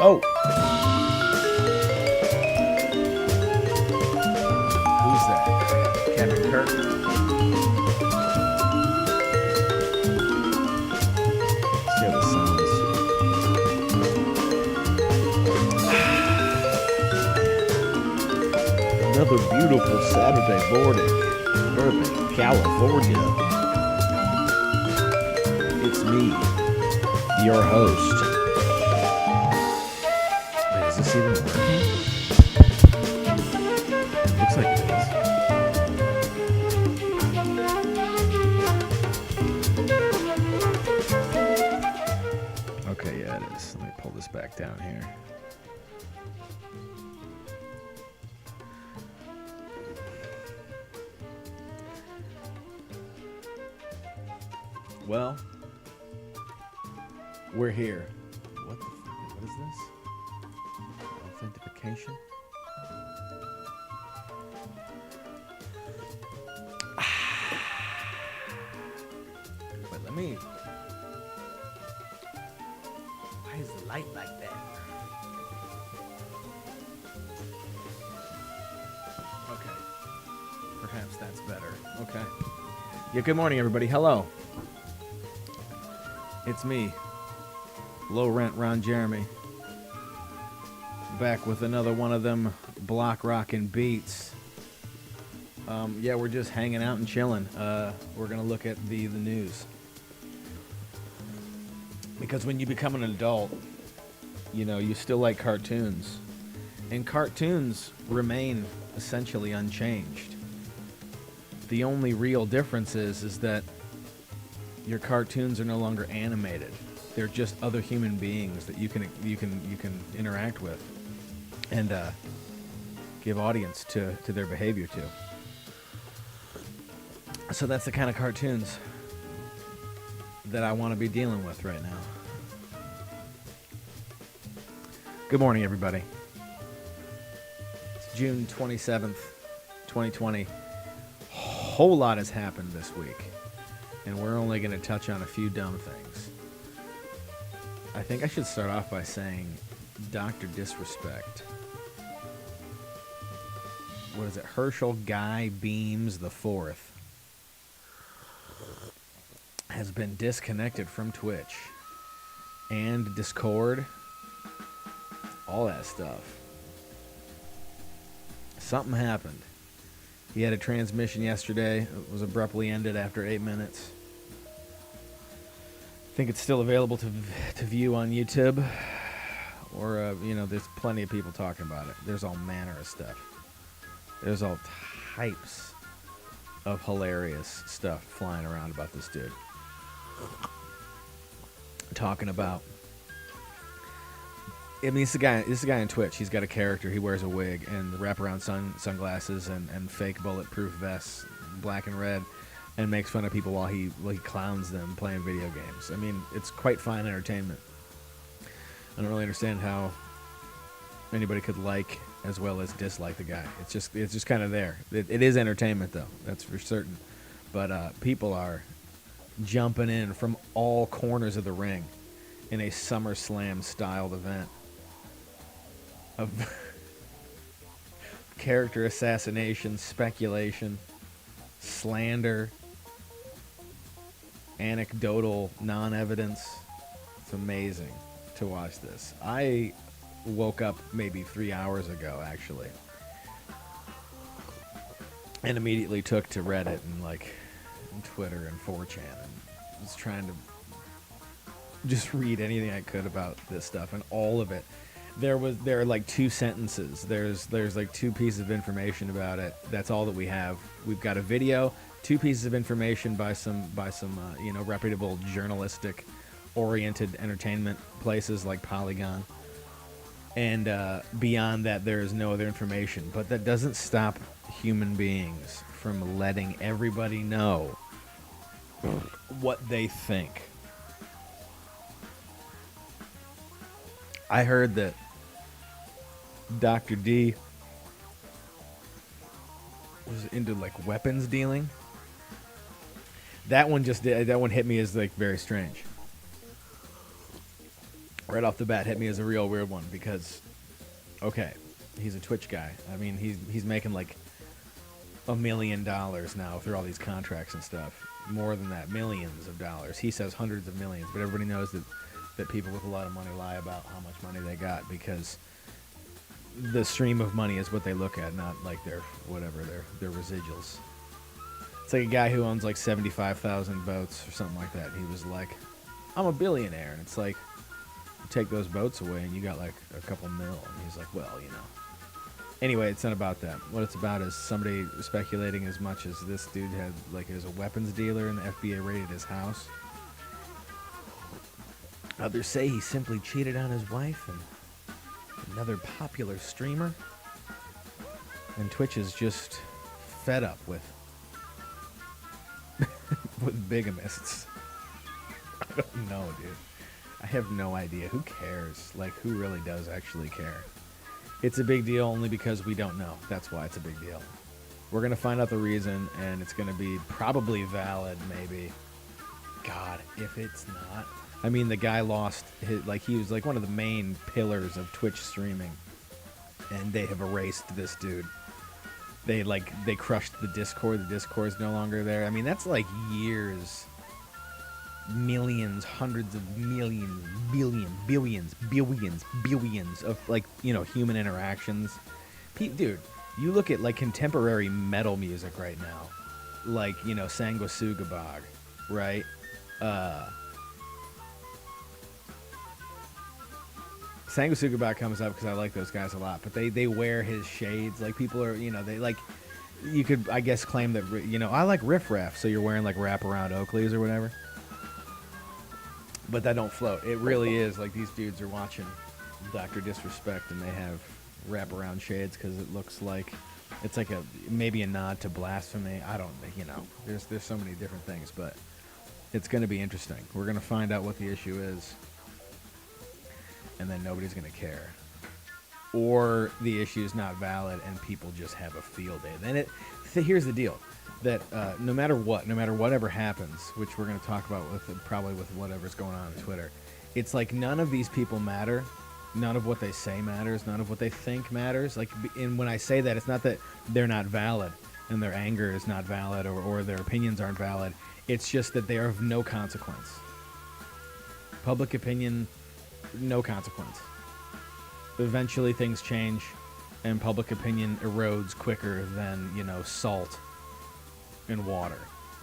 Oh! Who's that? Captain Kirk? Let's see how this sounds. Another beautiful Saturday morning in Burbank, California. It's me, your host. Wait, is this even working? Looks like it is. Okay, yeah, it is. Let me pull this back down here. Well, we're here. What is this? Authentication? Wait, let me... Why is the light like that? Okay. Perhaps that's better. Okay. Yeah, good morning, everybody. Hello. It's me, Low Rent Ron Jeremy, back with another one of them block rockin' beats. Yeah, we're just hanging out and chilling. We're gonna look at the news, because when you become an adult, you know, you still like cartoons, and cartoons remain essentially unchanged. The only real difference is that your cartoons are no longer animated. They're just other human beings that you can interact with and give audience to their behavior to. So that's the kind of cartoons that I want to be dealing with right now. Good morning, everybody. It's June 27th, 2020. Whole lot has happened this week, and we're only going to touch on a few dumb things. I think I should start off by saying Dr. Disrespect. What is it? Herschel Guy Beams the Fourth has been disconnected from Twitch and Discord. All that stuff. Something happened. He had a transmission yesterday. It was abruptly ended after 8 minutes. I think it's still available to view on YouTube. Or, you know, there's plenty of people talking about it. There's all manner of stuff. There's all types of hilarious stuff flying around about this dude. Talking about... I mean, this is a guy on Twitch. He's got a character. He wears a wig and wraparound sunglasses and fake bulletproof vests, black and red, and makes fun of people while he clowns them playing video games. I mean, it's quite fine entertainment. I don't really understand how anybody could like as well as dislike the guy. It's just kind of there. It is entertainment, though. That's for certain. But people are jumping in from all corners of the ring in a SummerSlam-styled event of character assassination, speculation, slander, anecdotal non-evidence. It's amazing to watch this. I woke up maybe 3 hours ago, actually, and immediately took to Reddit and Twitter and 4chan and was trying to just read anything I could about this stuff, and all of it. There are like 2 sentences. There's like 2 pieces of information about it. That's all that we have. We've got a video, 2 pieces of information by some you know, reputable journalistic oriented entertainment places like Polygon. And beyond that, there is no other information. But that doesn't stop human beings from letting everybody know what they think. I heard that Dr. D was into like weapons dealing. That one hit me as like very strange. right off the bat hit me as a real weird one because, okay, he's a Twitch guy. I mean, he's making like $1 million now through all these contracts and stuff. More than that, millions of dollars. He says hundreds of millions, but everybody knows that people with a lot of money lie about how much money they got because the stream of money is what they look at, not like their residuals. It's like a guy who owns like 75,000 votes or something like that. He was like, I'm a billionaire. And it's like, you take those votes away and you got like a couple mil. And he's like, well, you know. Anyway, it's not about that. What it's about is somebody speculating as much as this dude had, like, is a weapons dealer and the FBI raided his house. Others say he simply cheated on his wife and another popular streamer. And Twitch is just fed up with with bigamists. I don't know, dude. I have no idea. Who cares? Like, who really does actually care? It's a big deal only because we don't know. That's why it's a big deal. We're going to find out the reason, and it's going to be probably valid, maybe. God, if it's not. I mean, the guy lost his, like, he was like one of the main pillars of Twitch streaming, and they have erased this dude. They crushed the Discord. The Discord's no longer there. I mean, that's like years, millions, hundreds of millions, billions of, like, you know, human interactions. Dude, you look at like contemporary metal music right now, like, you know, Sanguisugabog, right? Sanguisugabog comes up because I like those guys a lot, but they wear his shades. Like, people are, you know, they like, you could, I guess, claim that, you know, I like Riff Raff, so you're wearing like wraparound Oakleys or whatever. But that don't float. It really is like these dudes are watching Dr. Disrespect and they have wraparound shades because it looks like it's like maybe a nod to blasphemy. I don't, you know, there's so many different things, but it's going to be interesting. We're going to find out what the issue is, and then nobody's going to care. Or the issue is not valid and people just have a field day. Then here's the deal. That no matter whatever happens, which we're going to talk about probably with whatever's going on Twitter, it's like none of these people matter. None of what they say matters. None of what they think matters. Like, and when I say that, it's not that they're not valid and their anger is not valid or their opinions aren't valid. It's just that they are of no consequence. Public opinion, no consequence. Eventually things change and public opinion erodes quicker than, you know, salt in water,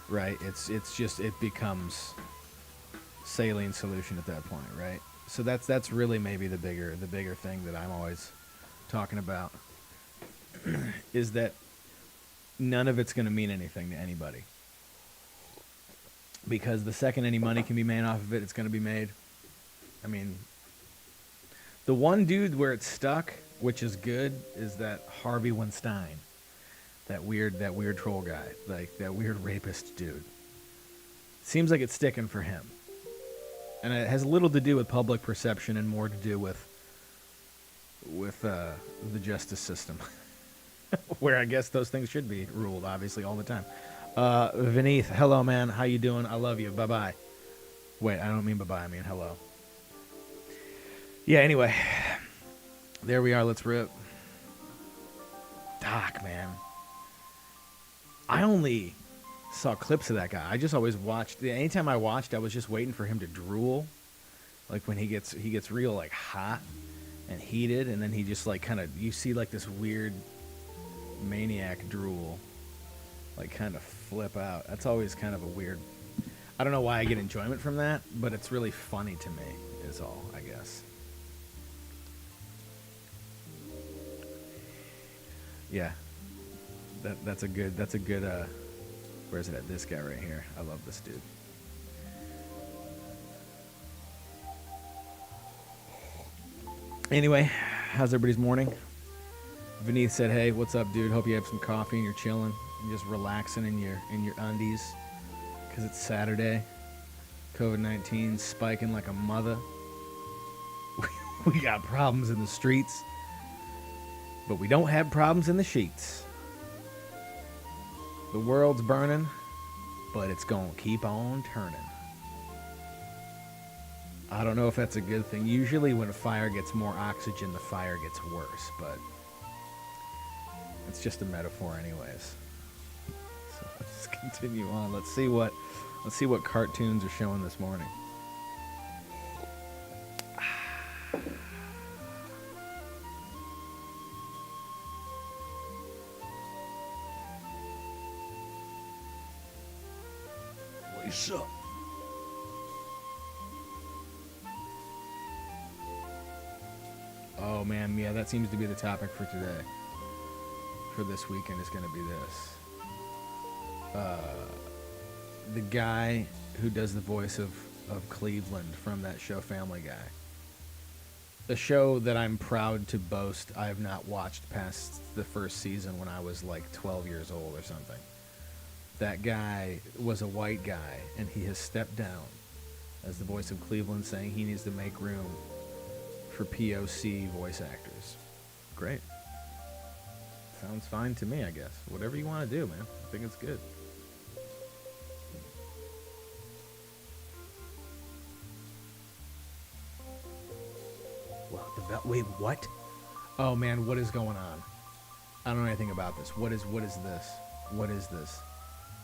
right? It's just, it becomes saline solution at that point, right? So that's really maybe the bigger thing that I'm always talking about is that none of it's going to mean anything to anybody, because the second any money can be made off of it, it's going to be made. I mean, the one dude where it's stuck, which is good, is that Harvey Weinstein. That weird troll guy, like that weird rapist dude. Seems like it's sticking for him. And it has little to do with public perception and more to do with the justice system. Where I guess those things should be ruled, obviously, all the time. Vineeth, hello, man. How you doing? I love you. Bye-bye. Wait, I don't mean bye-bye. I mean hello. Yeah, anyway. There we are. Let's rip. Doc, man. I only saw clips of that guy. I just always watched. Anytime I watched, I was just waiting for him to drool. Like when he gets real like hot and heated, and then he just like kind of, you see like this weird maniac drool, like kind of flip out. That's always kind of a weird. I don't know why I get enjoyment from that, but it's really funny to me. Is all, I guess. Yeah. That's a good, where is it at? This guy right here. I love this dude. Anyway, how's everybody's morning? Vineeth said, hey, what's up, dude? Hope you have some coffee and you're chilling. You're just relaxing in your undies. Because it's Saturday. COVID-19 spiking like a mother. We got problems in the streets. But we don't have problems in the sheets. The world's burning, but it's going to keep on turning. I don't know if that's a good thing. Usually when a fire gets more oxygen, the fire gets worse, but it's just a metaphor anyways. So let's continue on. Let's see what cartoons are showing this morning. Lisa. Oh man, yeah, that seems to be the topic for today. For this weekend is going to be this. The guy who does the voice of Cleveland from that show Family Guy. A show that I'm proud to boast I have not watched past the first season when I was like 12 years old or something. That guy was a white guy, and he has stepped down as the voice of Cleveland, saying he needs to make room for POC voice actors. Great. Sounds fine to me, I guess. Whatever you want to do, man. I think it's good. Well, wait, what? Oh man, what is going on? I don't know anything about this. What is this? What is this?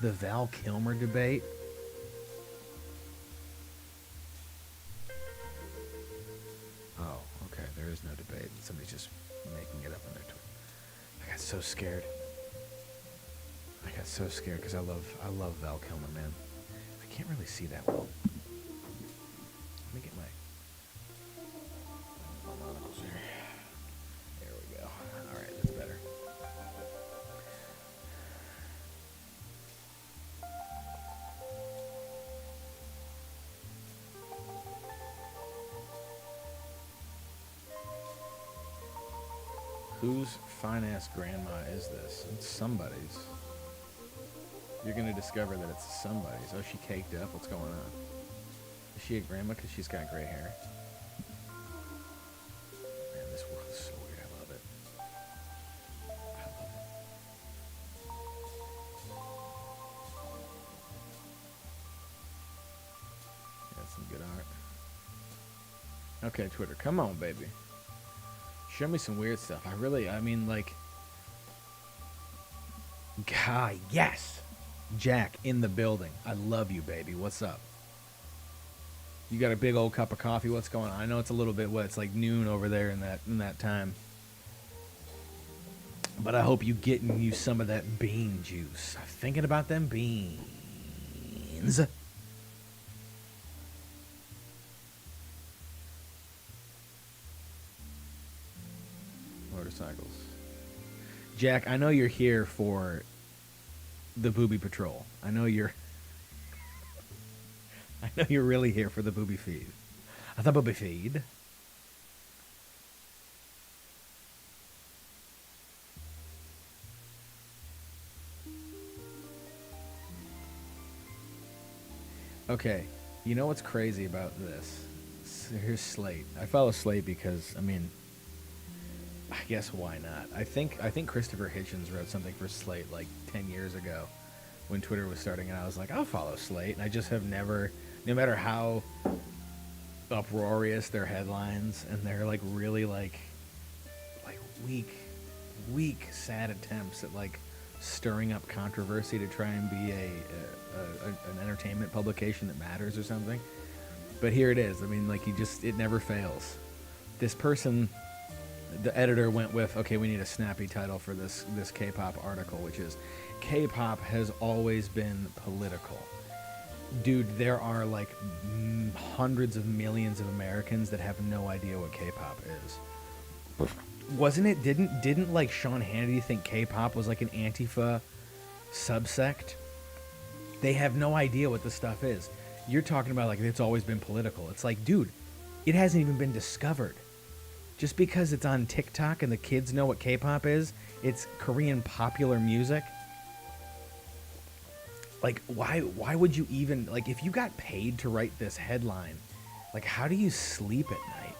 The Val Kilmer debate? Oh, okay. There is no debate. Somebody's just making it up on their Twitter. I got so scared. Because I love Val Kilmer, man. I can't really see that well. Let me get my monocles here. There we go. All right, that's better. Whose fine-ass grandma is this? It's somebody's. You're going to discover that it's somebody's. Oh, she caked up? What's going on? Is she a grandma because she's got gray hair? Man, this world is so weird. I love it. That's some good art. Okay, Twitter. Come on, baby. Show me some weird stuff. I mean, like... God, yes! Jack, in the building. I love you, baby. What's up? You got a big old cup of coffee. What's going on? I know it's a little bit it's like noon over there in that time. But I hope you getting you some of that bean juice. I'm thinking about them beans. Motorcycles. Jack, I know you're here for the Booby Patrol. I know you're really here for the Booby Feed. The Booby Feed. Okay, you know what's crazy about this? So here's Slate. I follow Slate because, I mean, I guess why not? I think Christopher Hitchens wrote something for Slate like 10 years ago when Twitter was starting, and I was like, I'll follow Slate. And I just have never, no matter how uproarious their headlines, and they're like really like weak, sad attempts at like stirring up controversy to try and be an entertainment publication that matters or something. But here it is. I mean, like, it never fails. This person, the editor went with, okay, we need a snappy title for this K-pop article, which is, K-pop has always been political. Dude, there are like hundreds of millions of Americans that have no idea what K-pop is. Wasn't it? Didn't like Sean Hannity think K-pop was like an Antifa subsect? They have no idea what this stuff is. You're talking about like it's always been political. It's like, dude, it hasn't even been discovered. Just because it's on TikTok and the kids know what K-pop is, it's Korean popular music. Like, why would you even, like, if you got paid to write this headline, like, how do you sleep at night?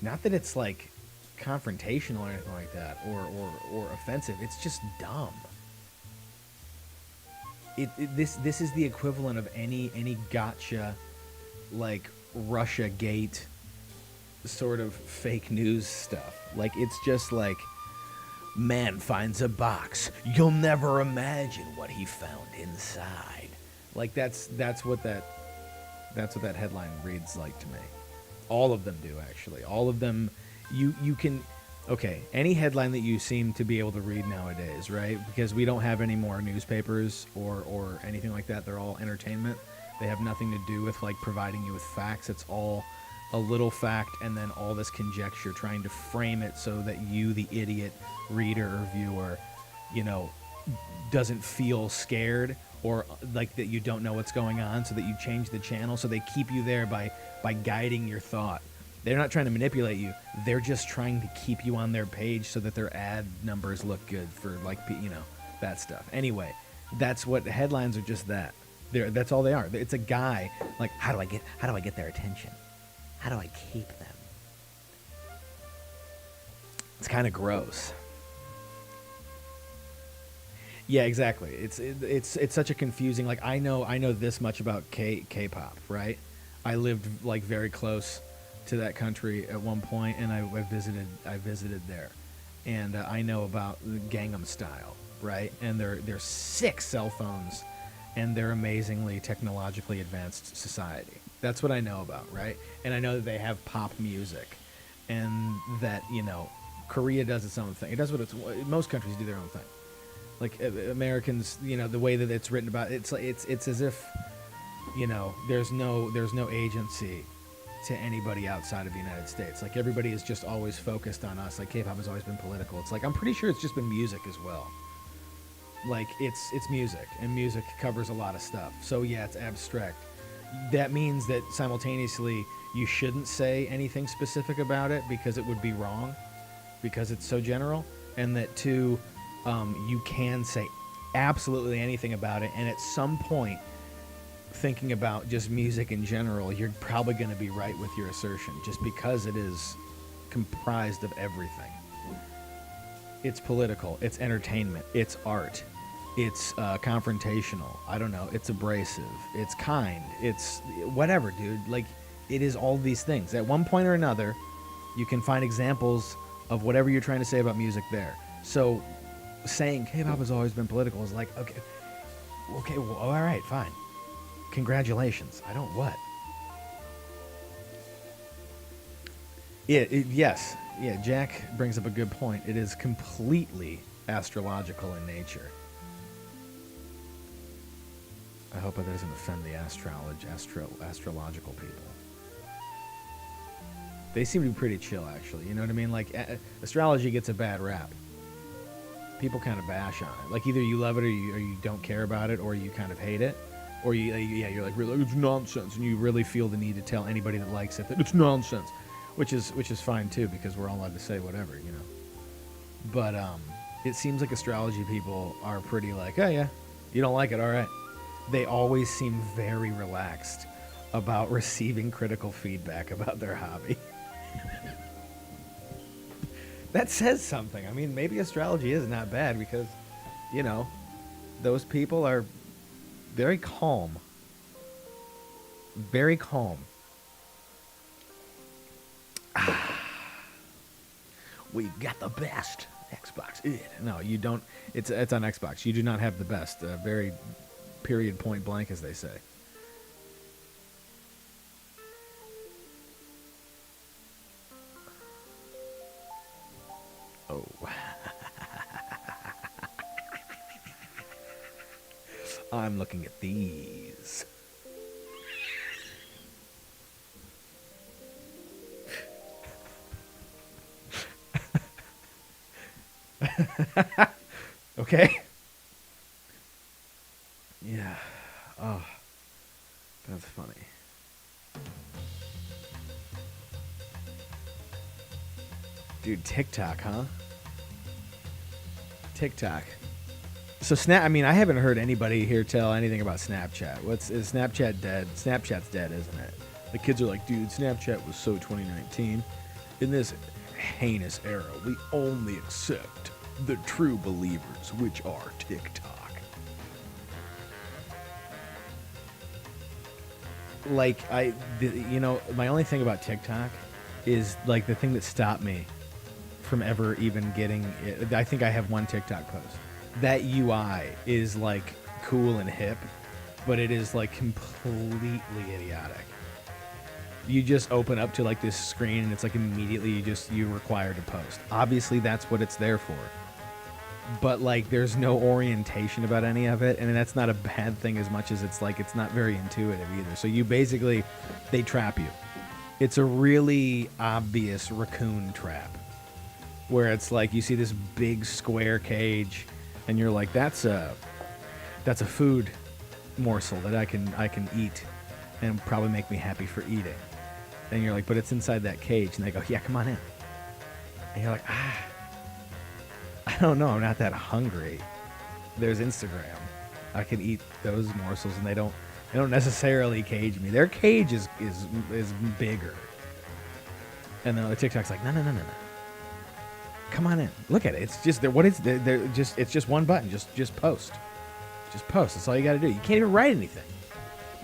Not that it's like confrontational or anything like that, or offensive. It's just dumb. This is the equivalent of any gotcha, like, Russia Gate sort of fake news stuff. Like, it's just like, man finds a box. You'll never imagine what he found inside. Like, that's what that headline reads like to me. All of them do, actually. All of them, you can, okay, any headline that you seem to be able to read nowadays, right? Because we don't have any more newspapers or anything like that. They're all entertainment. They have nothing to do with, like, providing you with facts. It's all a little fact and then all this conjecture, trying to frame it so that you, the idiot reader or viewer, doesn't feel scared or like that you don't know what's going on, so that you change the channel. So they keep you there by guiding your thought. They're not trying to manipulate you. They're just trying to keep you on their page so that their ad numbers look good for, like, that stuff. Anyway, that's what headlines are. Just that. That's all they are. It's a guy like, how do I get their attention? How do I keep them? It's kind of gross. Yeah, exactly. It's such a confusing. Like, I know this much about K-pop, right? I lived, like, very close to that country at one point, and I visited there, and I know about Gangnam Style, right? And they're sick cell phones, and they're amazingly technologically advanced society. That's what I know about, right? And I know that they have pop music, and that, Korea does its own thing. It does most countries do their own thing. Like, Americans, the way that it's written about, it's as if, there's no agency to anybody outside of the United States. Like, everybody is just always focused on us. Like, K-pop has always been political. It's like, I'm pretty sure it's just been music as well. Like, it's music, and music covers a lot of stuff. So yeah, it's abstract. That means that simultaneously you shouldn't say anything specific about it because it would be wrong, because it's so general, and that two, you can say absolutely anything about it, and at some point, thinking about just music in general, you're probably going to be right with your assertion, just because it is comprised of everything. It's political, it's entertainment, it's art, it's confrontational, I don't know, it's abrasive, it's kind, it's whatever, dude. Like, it is all these things. At one point or another, you can find examples of whatever you're trying to say about music there. So saying K-pop has always been political is like, okay, well, all right, fine. Congratulations. I don't what? Yes. Yeah, Jack brings up a good point. It is completely astrological in nature. I hope it doesn't offend the astrological people. They seem to be pretty chill, actually. You know what I mean? Like, astrology gets a bad rap. People kind of bash on it. Like, either you love it or you don't care about it, or you kind of hate it, or you're like, really, it's nonsense, and you really feel the need to tell anybody that likes it that it's nonsense, which is fine too, because we're all allowed to say whatever, But it seems like astrology people are pretty like, oh yeah, you don't like it, all right. They always seem very relaxed about receiving critical feedback about their hobby. That says something. I mean, maybe astrology is not bad because, those people are very calm. Very calm. We got the best Xbox. No, you don't. It's on Xbox. You do not have the best. Very period point blank, as they say. Oh. I'm looking at these. Okay. Yeah. Oh, that's funny. Dude, TikTok, huh? TikTok. So I mean, I haven't heard anybody here tell anything about Snapchat. Is Snapchat dead? Snapchat's dead, isn't it? The kids are like, dude, Snapchat was so 2019. In this heinous era, we only accept the true believers, which are TikTok. like my only thing about TikTok is like the thing that stopped me from ever even getting it. I think I have one TikTok post. That UI is like cool and hip, but it is like completely idiotic. You just open up to like this screen and it's like immediately you're required to post. Obviously that's what it's there for. But like there's no orientation about any of it, and that's not a bad thing as much as it's like it's not very intuitive either. So you basically, they trap you. It's a really obvious raccoon trap where it's like you see this big square cage and you're like, that's a food morsel that I can eat and probably make me happy for eating. And you're like, but it's inside that cage. And they go, yeah, come on in. And you're like, I don't know. I'm not that hungry. There's Instagram. I can eat those morsels, and they don't necessarily cage me. Their cage is bigger. And then the TikTok's like, no. Come on in. Look at it. It's just it's just one button. Just post. Just post. That's all you got to do. You can't even write anything.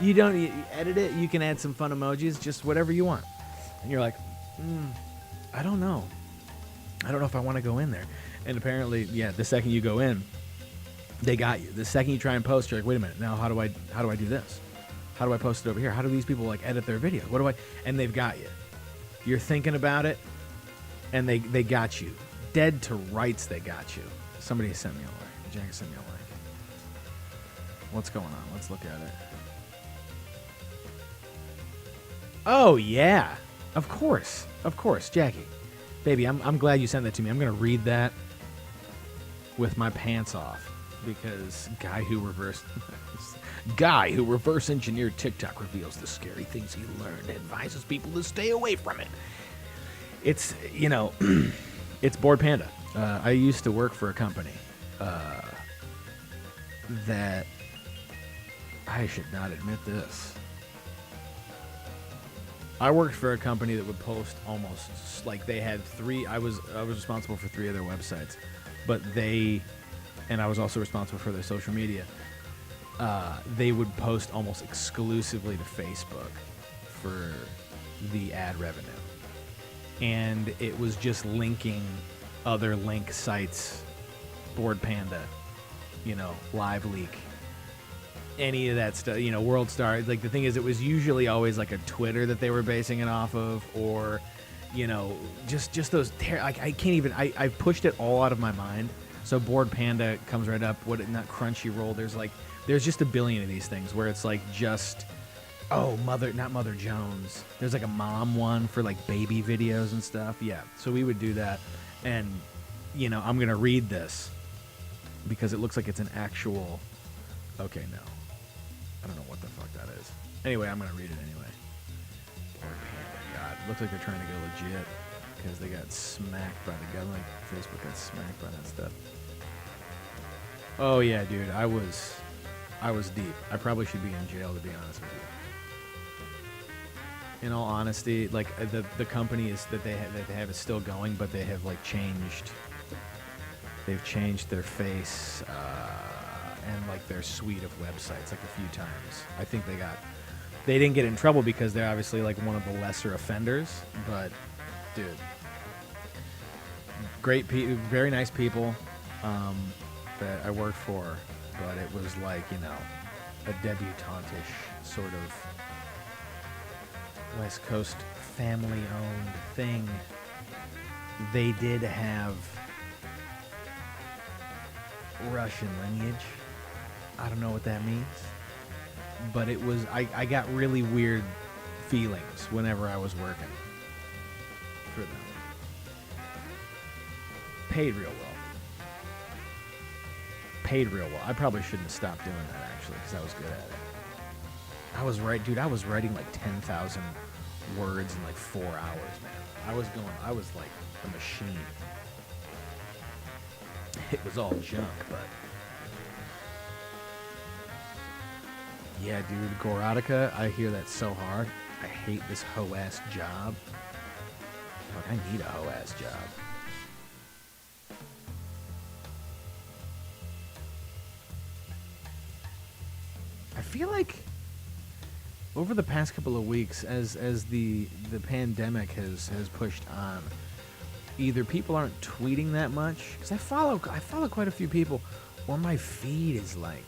You edit it. You can add some fun emojis. Just whatever you want. And you're like, I don't know. I don't know if I want to go in there. And apparently, yeah, the second you go in, they got you. The second you try and post, you're like, wait a minute. Now how do I do this? How do I post it over here? How do these people like edit their video? What do I? And they've got you. You're thinking about it, and they got you. Dead to rights, they got you. Somebody sent me a link. Jack sent me a link. What's going on? Let's look at it. Oh yeah, of course, Jackie, baby. I'm glad you sent that to me. I'm gonna read that with my pants off because guy who reverse engineered TikTok reveals the scary things he learned and advises people to stay away from it. It's it's Bored Panda. I used to work for a company that I should not admit this. I worked for a company that would post almost like they had three. I was responsible for 3 of their websites, but and I was also responsible for their social media. They would post almost exclusively to Facebook for the ad revenue, and it was just linking other link sites, Bored Panda, Live Leak. Any of that stuff, World Star. Like the thing is, it was usually always like a Twitter that they were basing it off of, or, just those. Like I can't even. I've pushed it all out of my mind. So Bored Panda comes right up. Not Crunchyroll. There's just a billion of these things where it's like just, not Mother Jones. There's like a mom one for like baby videos and stuff. Yeah. So we would do that, and I'm gonna read this because it looks like it's an actual. Okay, no. I don't know what the fuck that is. Anyway, I'm going to read it anyway. Bored Panda. God, looks like they're trying to go legit because they got smacked by the government. Facebook got smacked by that stuff. Oh, yeah, dude. I was deep. I probably should be in jail, to be honest with you. In all honesty, like the company is that they have is still going, but they have like changed. They've changed their face. And like their suite of websites like a few times. I think they didn't get in trouble because they're obviously like one of the lesser offenders, but dude, great people, very nice people that I worked for, but it was like, a debutante-ish sort of West Coast family-owned thing. They did have Russian lineage. I don't know what that means, but it was, I got really weird feelings whenever I was working for them. Paid real well. I probably shouldn't have stopped doing that actually, because I was good at it. I was writing like 10,000 words in like 4 hours, man. I was like a machine. It was all junk, but yeah, dude, Gorotica, I hear that so hard. I hate this hoe-ass job. Fuck, I need a hoe-ass job. I feel like over the past couple of weeks, as the pandemic has pushed on, either people aren't tweeting that much, because I follow quite a few people, or my feed is like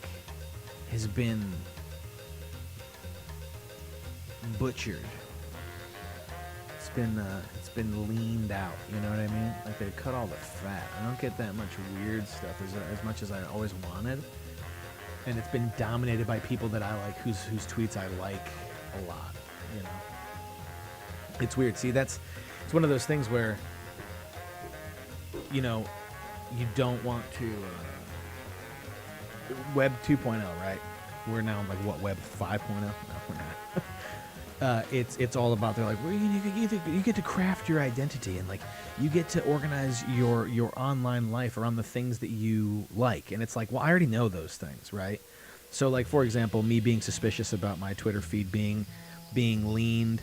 has been butchered. It's been leaned out. You know what I mean? Like they cut all the fat. I don't get that much weird stuff as much as I always wanted, and it's been dominated by people that I like, whose tweets I like a lot. You know, it's weird. See, it's one of those things where, you know, you don't want to Web 2.0, right? We're now like what, Web 5.0? No, we're not. It's all about, they're like, well, you get to craft your identity, and like you get to organize your online life around the things that you like. And it's like, well, I already know those things, right? So like, for example, me being suspicious about my Twitter feed being leaned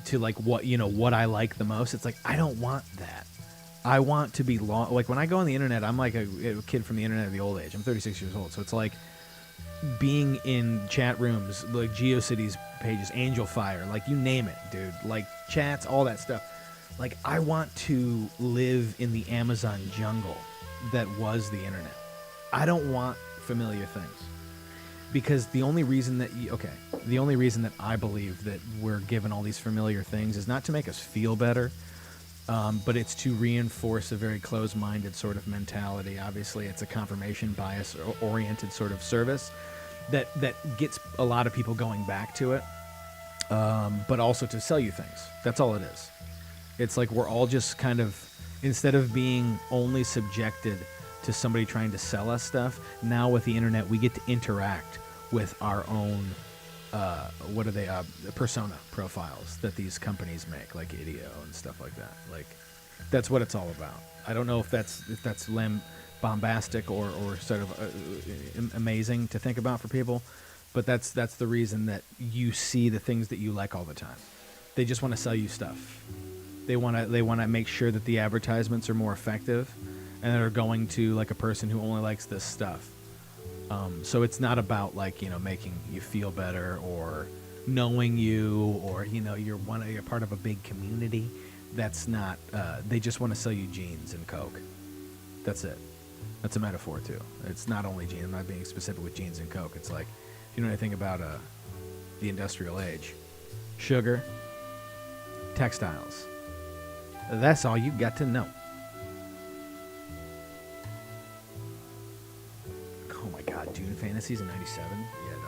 to like what I like the most. It's like, I don't want that. I want to be like when I go on the internet, I'm like a kid from the internet of the old age. I'm 36 years old, so it's like being in chat rooms, like GeoCities pages, Angel Fire, like you name it, dude. Like chats, all that stuff. Like I want to live in the Amazon jungle that was the internet. I don't want familiar things, because the only reason that I believe that we're given all these familiar things is not to make us feel better. But it's to reinforce a very closed-minded sort of mentality. Obviously, it's a confirmation bias-oriented sort of service that gets a lot of people going back to it, but also to sell you things. That's all it is. It's like we're all just kind of, instead of being only subjected to somebody trying to sell us stuff, now with the internet, we get to interact with our own persona profiles that these companies make, like Ideo and stuff like that. Like, that's what it's all about. I don't know if that's bombastic or sort of amazing to think about for people, but that's the reason that you see the things that you like all the time. They just want to sell you stuff. They want to make sure that the advertisements are more effective, and they're going to like a person who only likes this stuff. So it's not about like, making you feel better or knowing you, or you're part of a big community. That's not. They just want to sell you jeans and Coke. That's it. That's a metaphor too. It's not only jeans. I'm not being specific with jeans and Coke. It's like, if you know anything about the industrial age, sugar, textiles. That's all you got to know. Oh my God, Dune Fantasies in '97? Yeah, dog.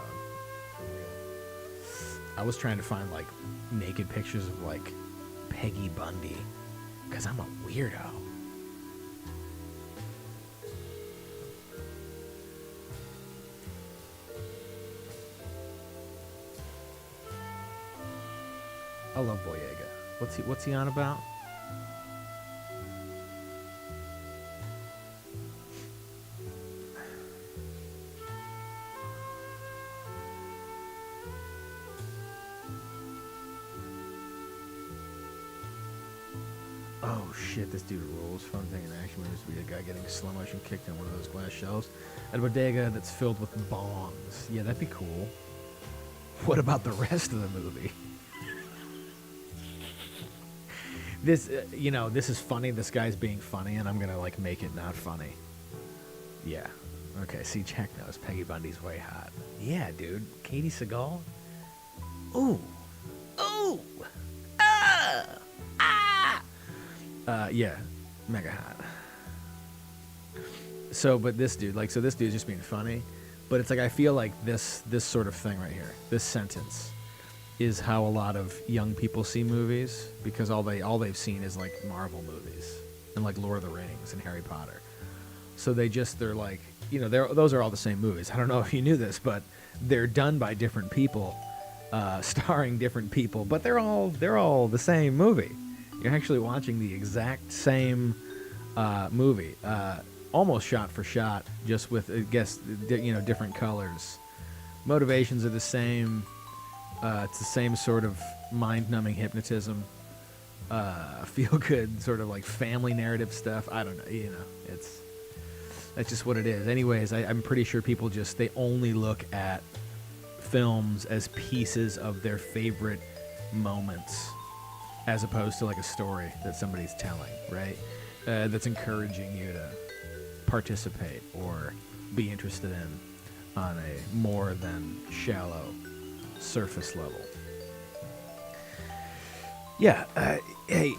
For real. I was trying to find like naked pictures of like Peggy Bundy, because I'm a weirdo. I love Boyega. What's he on about? Oh shit, this dude rules. Fun thing in action movies to be a guy getting slow motion kicked on one of those glass shelves at a bodega that's filled with bongs. Yeah, that'd be cool. What about the rest of the movie? This, this is funny. This guy's being funny, and I'm gonna like make it not funny. Yeah. Okay. See, Jack knows Peggy Bundy's way hot. Yeah, dude. Katie Seagal. Ooh. Ooh. Ah. Ah. Yeah. Mega hot. So, but this dude, this dude's just being funny, but it's like I feel like this sort of thing right here, this sentence, is how a lot of young people see movies, because all they've seen is like Marvel movies and like Lord of the Rings and Harry Potter. So they're like, those are all the same movies. I don't know if you knew this, but they're done by different people, starring different people, but they're all the same movie. You're actually watching the exact same movie, almost shot for shot, just with different colors. Motivations are the same. It's the same sort of mind-numbing hypnotism, feel-good sort of like family narrative stuff. I don't know, that's just what it is. Anyways, I'm pretty sure people they only look at films as pieces of their favorite moments, as opposed to like a story that somebody's telling, right? That's encouraging you to participate or be interested in on a more than shallow surface level. Yeah, hey,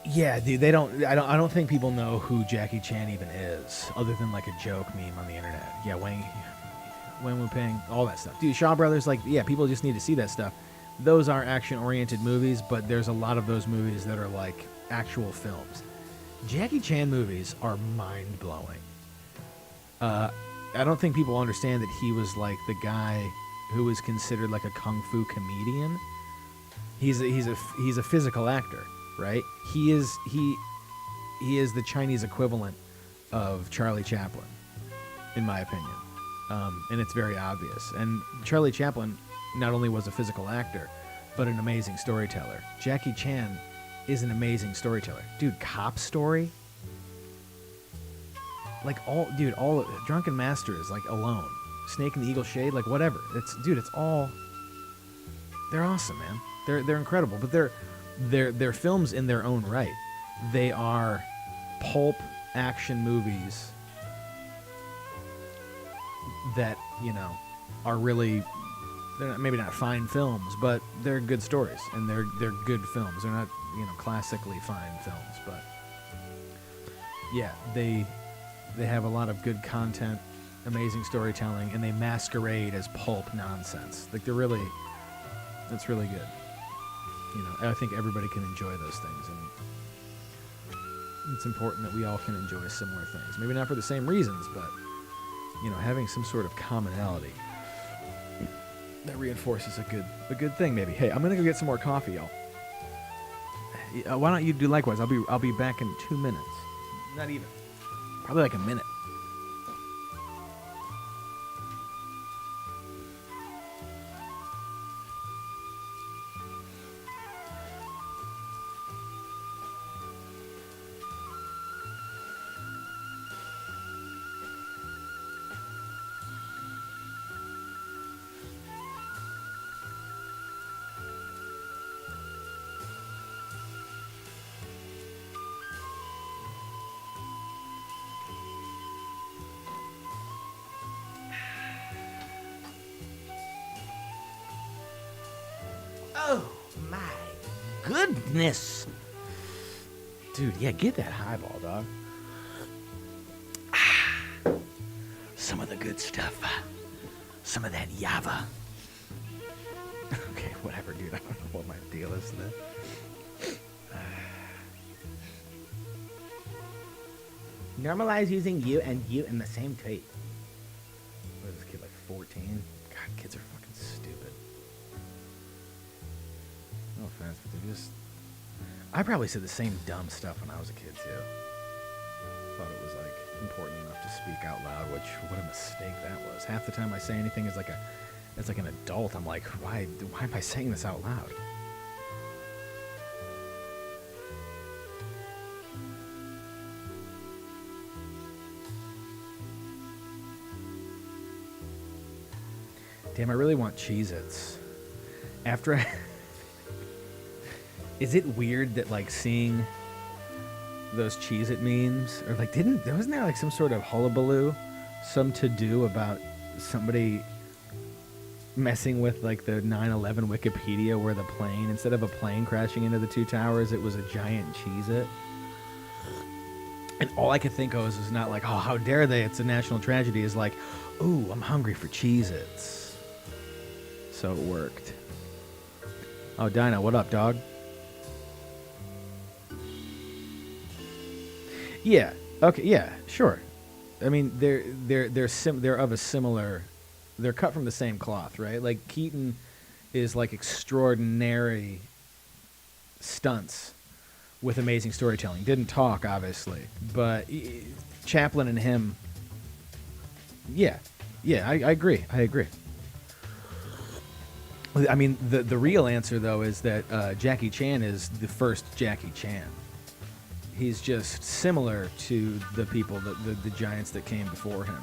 yeah, dude. They don't. I don't think people know who Jackie Chan even is, other than like a joke meme on the internet. Yeah, Wang Wu-ping, all that stuff. Dude, Shaw Brothers, like, yeah, people just need to see that stuff. Those are action-oriented movies, but there's a lot of those movies that are like actual films. Jackie Chan movies are mind-blowing. I don't think people understand that he was like the guy who was considered like a kung fu comedian. He's a physical actor, right? He is the Chinese equivalent of Charlie Chaplin, in my opinion. And it's very obvious. And Charlie Chaplin not only was a physical actor, but an amazing storyteller. Jackie Chan is an amazing storyteller. Dude, Cop Story? Like, all Drunken Masters, like, Alone. Snake and the Eagle Shade, like, whatever. It's all... They're awesome, man. They're incredible. But they're films in their own right. They are pulp action movies that, are really... They're maybe not fine films, but they're good stories, and they're good films. They're not, classically fine films, but yeah, they have a lot of good content, amazing storytelling, and they masquerade as pulp nonsense. Like, that's really good. I think everybody can enjoy those things, and it's important that we all can enjoy similar things. Maybe not for the same reasons, but having some sort of commonality that reinforces a good thing. Maybe. Hey, I'm gonna go get some more coffee, y'all. Why don't you do likewise? I'll be back in 2 minutes. Not even. Probably like a minute. Oh, my goodness. Dude, yeah, get that highball, dog. Some of the good stuff. Some of that Java. Okay, whatever, dude. I don't know what my deal is today. Normalize using you and you in the same tweet. What is this kid, like 14? God, kids are fucking stupid. No offense, but they're just... I probably said the same dumb stuff when I was a kid, too. Thought it was, like, important enough to speak out loud, which, what a mistake that was. Half the time I say anything as, like, an adult, I'm like, why am I saying this out loud? Damn, I really want Cheez-Its. After I... Is it weird that, like, seeing those Cheez-It memes, or, like, wasn't there, like, some sort of hullabaloo, some to-do about somebody messing with, like, the 9/11 Wikipedia where the plane, instead of a plane crashing into the two towers, it was a giant Cheez-It? And all I could think of was not like, oh, how dare they, it's a national tragedy, is like, ooh, I'm hungry for Cheez-Its. So it worked. Oh, Dinah, what up, dog? Yeah. Okay. Yeah. Sure. I mean, they're of a similar. They're cut from the same cloth, right? Like Keaton is like extraordinary stunts with amazing storytelling. Didn't talk, obviously, but Chaplin and him. Yeah. I agree. I mean, the real answer, though, is that Jackie Chan is the first Jackie Chan. He's just similar to the people, the giants that came before him.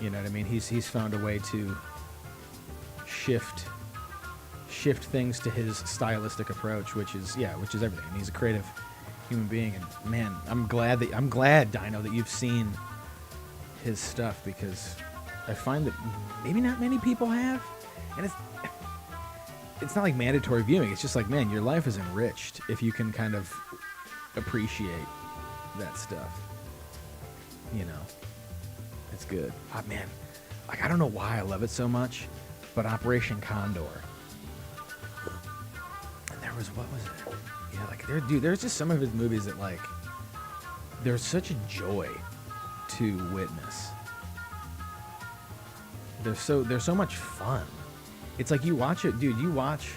You know what I mean? He's found a way to shift things to his stylistic approach, which is everything. And he's a creative human being, and man, I'm glad, Dino, that you've seen his stuff, because I find that maybe not many people have, and it's not like mandatory viewing. It's just like, man, your life is enriched if you can kind of appreciate that stuff. You know, it's good. Oh, man, like, I don't know why I love it so much, but Operation Condor. And there was, what was it? Yeah, like, there's just some of his movies that, like, there's such a joy to witness. They're so much fun. It's like, you watch it, dude, you watch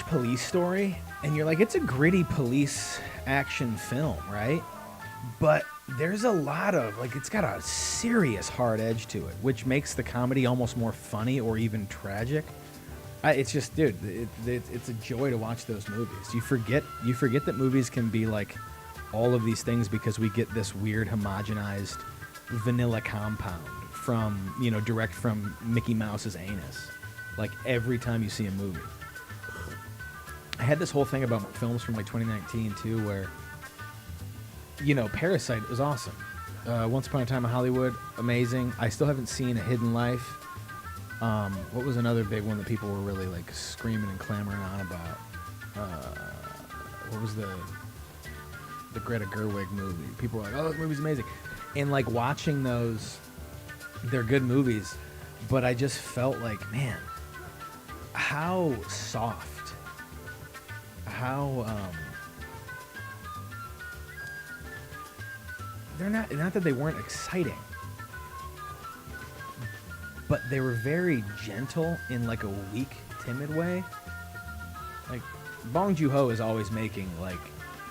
Police Story, and you're like, it's a gritty police action film, right? But there's a lot of, like, it's got a serious hard edge to it, which makes the comedy almost more funny or even tragic. It's just, dude, it's a joy to watch those movies. You forget that movies can be like all of these things because we get this weird homogenized vanilla compound from, you know, direct from Mickey Mouse's anus, like every time you see a movie. I had this whole thing about films from like 2019 too, where, you know, Parasite was awesome. Once Upon a Time in Hollywood, amazing. I still haven't seen A Hidden Life. What was another big one that people were really like screaming and clamoring on about? What was the Greta Gerwig movie? People were like, "Oh, this movie's amazing," and like watching those, they're good movies, but I just felt like, man, how soft, how they're not that they weren't exciting, but they were very gentle in like a weak, timid way. Like, Bong Joon-ho is always making like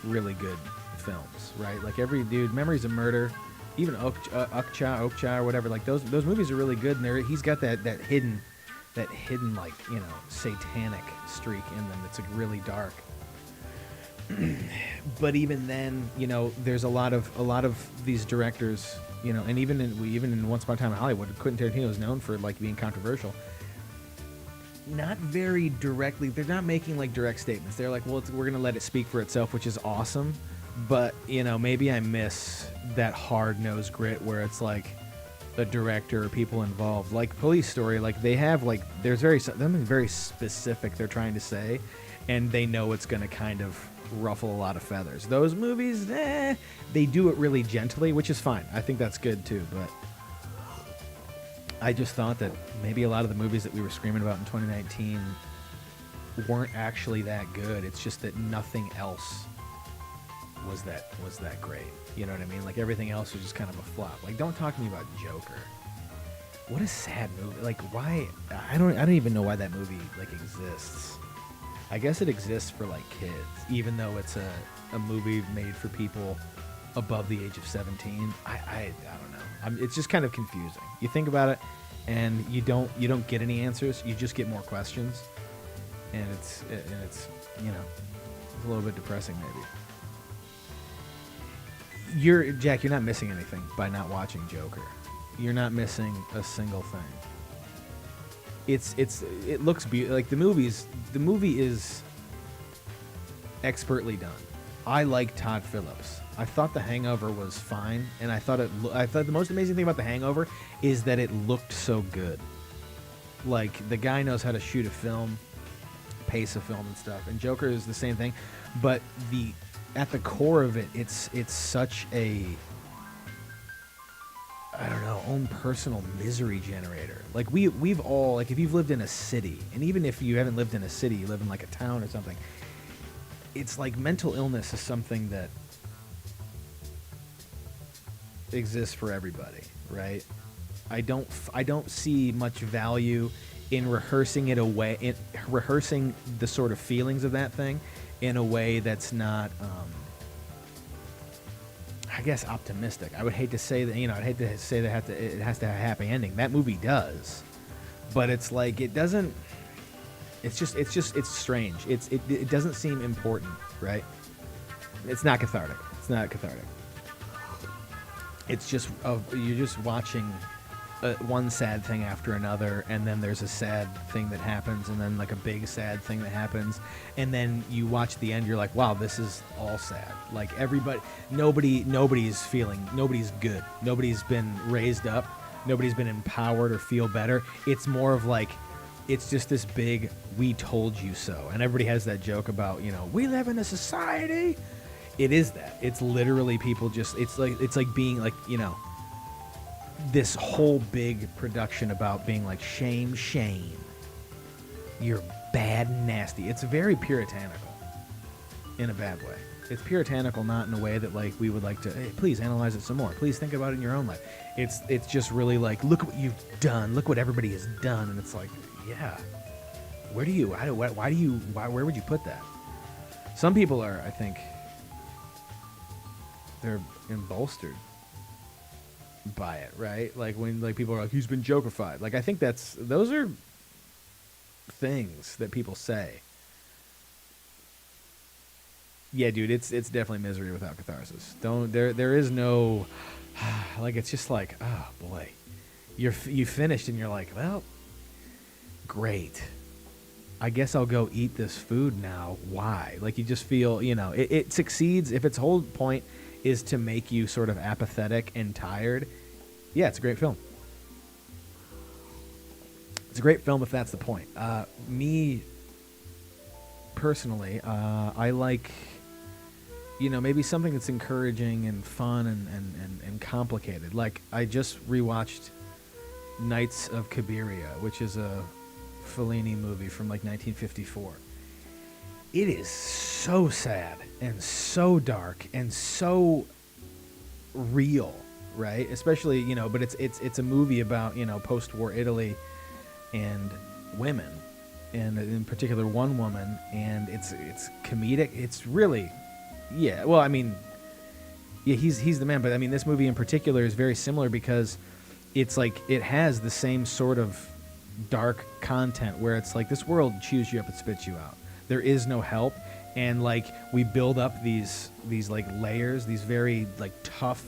really good films, right? Like every dude, Memories of Murder, even Okja or whatever, like those movies are really good, and he's got that hidden like, you know, satanic streak in them that's like really dark. But even then, you know, there's a lot of these directors, you know, and even in Once Upon a Time in Hollywood, Quentin Tarantino is known for like being controversial. Not very directly, they're not making like direct statements. They're like, well, we're gonna let it speak for itself, which is awesome. But, you know, maybe I miss that hard-nosed grit where it's like a director or people involved, like Police Story. Like, they have like, there's something very specific they're trying to say, and they know it's gonna kind of ruffle a lot of feathers. Those movies, they do it really gently, which is fine. I think that's good too, but I just thought that maybe a lot of the movies that we were screaming about in 2019 weren't actually that good. It's just that nothing else was that great. You know what I mean? Like, everything else was just kind of a flop. Like, don't talk to me about Joker. What a sad movie. Like, why? I don't even know why that movie like exists. I guess it exists for like kids, even though it's a movie made for people above the age of 17. I don't know. It's just kind of confusing. You think about it, and you don't get any answers. You just get more questions, and it's you know, it's a little bit depressing maybe. Jack, you're not missing anything by not watching Joker. You're not missing a single thing. It looks beautiful. Like, the movie is expertly done. I like Todd Phillips. I thought The Hangover was fine, and I thought the most amazing thing about The Hangover is that it looked so good. Like, the guy knows how to shoot a film, pace a film and stuff. And Joker is the same thing, but at the core of it, it's such a, I don't know, own personal misery generator. Like, we've all, like, if you've lived in a city, and even if you haven't lived in a city, you live in like a town or something, it's like mental illness is something that exists for everybody, right? I don't see much value in rehearsing rehearsing the sort of feelings of that thing in a way that's not, I guess, optimistic. I would hate to say that, you know, I'd hate to say that it has to have a happy ending. That movie does, but it's like, it doesn't. It's strange. It doesn't seem important, right? It's not cathartic. it's just you're just watching one sad thing after another, and then there's a sad thing that happens, and then like a big sad thing that happens, and then you watch the end, you're like, wow, this is all sad. Like nobody's good. Nobody's been raised up. Nobody's been empowered or feel better. It's more of like, it's just this big, we told you so. And everybody has that joke about, we live in a society. It is that. It's literally people just, it's like being like, this whole big production about being like, shame, you're bad and nasty. It's very puritanical in a bad way. It's puritanical, not in a way that like we would like to, hey, please analyze it some more. Please think about it in your own life. It's just really like, look what you've done. Look what everybody has done. And it's like, yeah, where would you put that? Some people are, I think, they're embolstered by it, right? Like when like people are like, he's been jokified. Like I think those are things that people say. Yeah, dude, it's definitely misery without catharsis. There is no like, it's just like, oh boy, you finished and you're like, well, great, I guess I'll go eat this food now. Why? Like you just feel, it succeeds if its whole point is to make you sort of apathetic and tired. Yeah, it's a great film. It's a great film if that's the point. Me personally, I like, maybe something that's encouraging and fun and complicated. Like I just rewatched Nights of Cabiria, which is a Fellini movie from like 1954. It is so sad and so dark and so real, right? Especially, but it's a movie about, post-war Italy and women, and in particular one woman, and it's comedic. It's really, yeah. Well, I mean, yeah, he's the man, but I mean, this movie in particular is very similar because it's like it has the same sort of dark content where it's like this world chews you up and spits you out. There is no help, and like we build up these like layers, these very like tough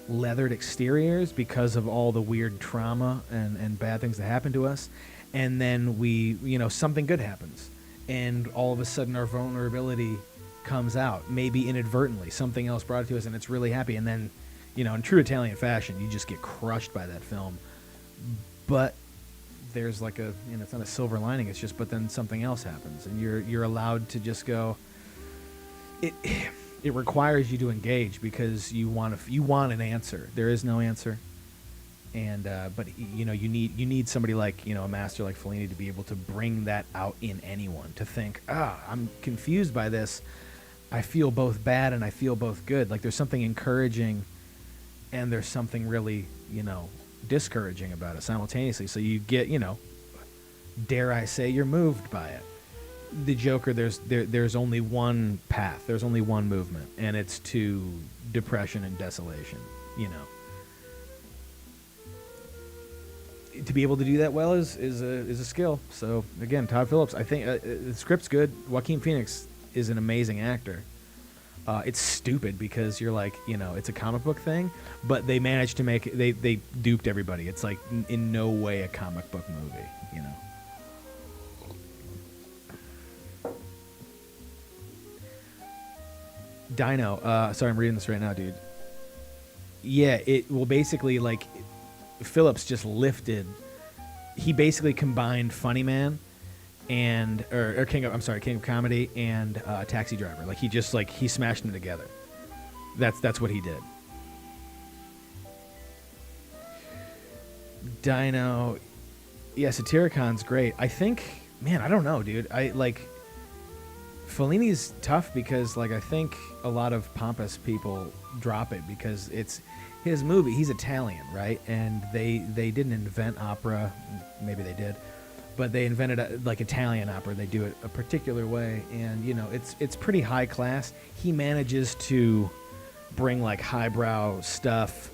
leathered exteriors because of all the weird trauma and bad things that happen to us, and then we something good happens, and all of a sudden our vulnerability comes out, maybe inadvertently, something else brought it to us, and it's really happy, and then in true Italian fashion you just get crushed by that film. But there's like it's not a silver lining, it's just, but then something else happens, and you're allowed to just go. It requires you to engage because you want an answer. There is no answer, and but you need somebody like a master like Fellini to be able to bring that out in anyone, to think, I'm confused by this. I feel both bad and I feel both good. Like there's something encouraging, and there's something really discouraging about it simultaneously. So you get, dare I say, you're moved by it. The Joker, there's only one path, there's only one movement, and it's to depression and desolation. To be able to do that well is a skill. So again, Todd Phillips, I think the script's good. Joaquin Phoenix is an amazing actor. It's stupid because you're like, it's a comic book thing, but they managed to make it, they duped everybody. It's like in no way a comic book movie, Dino, sorry, I'm reading this right now, dude. Yeah, it will basically, like, Phillips just lifted, he basically combined Funny Man and King of Comedy and Taxi Driver. Like he smashed them together. That's what he did. Dino, yeah, Satiricon's great. I think, man, I don't know, dude. Fellini's tough because I think a lot of pompous people drop it because it's his movie. He's Italian, right? And they didn't invent opera. Maybe they did. But they invented Italian opera. They do it a particular way, and it's pretty high class. He manages to bring highbrow stuff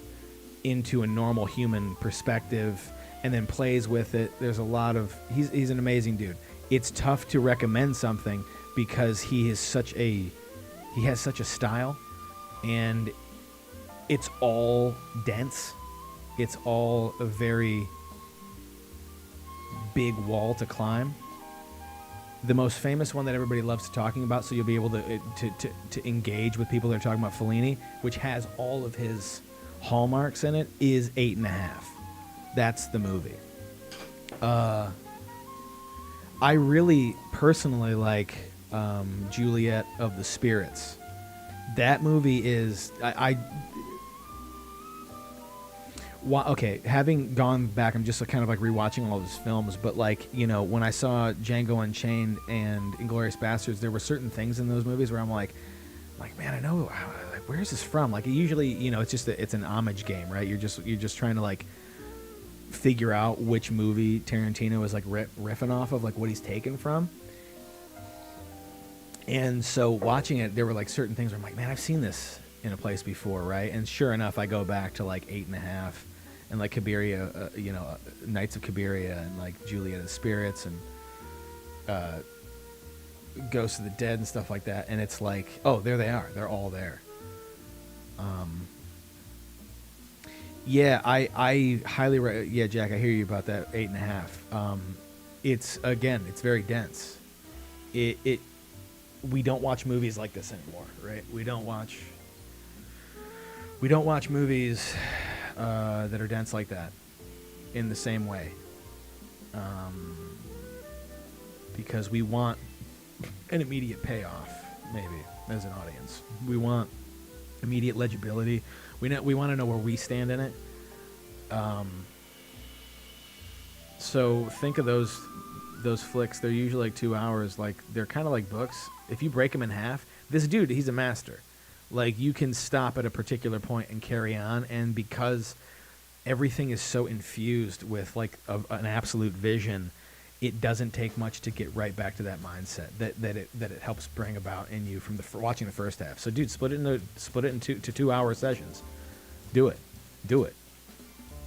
into a normal human perspective, and then plays with it. There's a lot of he's an amazing dude. It's tough to recommend something because he has such a style, and it's all dense. It's all a very big wall to climb. The most famous one that everybody loves talking about, so you'll be able to engage with people that are talking about Fellini, which has all of his hallmarks in it, is 8.5. That's the movie. I really personally like Juliet of the Spirits. That movie is okay, having gone back, I'm just kind of like rewatching all of his films, but like, you know, when I saw Django Unchained and Inglourious Basterds, there were certain things in those movies where I'm like, man, I know, like, where's this from? Like, usually, you know, it's an homage game, right? You're just trying to like figure out which movie Tarantino is like riffing off of, like what he's taken from. And so watching it, there were like certain things where I'm like, man, I've seen this in a place before, right? And sure enough, I go back to like 8.5 and like Cabiria, Knights of Cabiria and like Juliet of the Spirits and Ghosts of the Dead and stuff like that. And it's like, oh, there they are. They're all there. Yeah, I highly yeah, Jack, I hear you about that 8.5. It's very dense. We don't watch movies like this anymore, right? We don't watch movies that are dense like that in the same way, because we want an immediate payoff, maybe, as an audience. We want immediate legibility. We want to know where we stand in it. So think of those flicks. They're usually like 2 hours. Like, they're kind of like books. If you break them in half, this dude, he's a master. Like, you can stop at a particular point and carry on, and because everything is so infused with like an absolute vision, it doesn't take much to get right back to that mindset that it helps bring about in you from watching the first half. So, dude, split it into 2 hour sessions. Do it.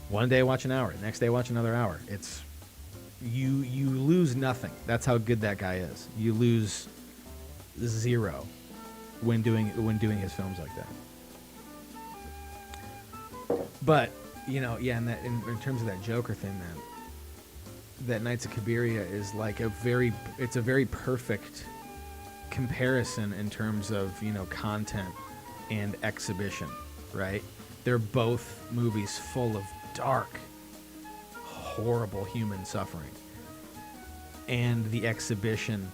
One day watch an hour, next day watch another hour. It's you lose nothing. That's how good that guy is. You lose zero when doing his films like that. But yeah, and that in terms of that Joker thing, that Knights of Cabiria is like it's a very perfect comparison in terms of content and exhibition, right? They're both movies full of dark, horrible human suffering, and the exhibition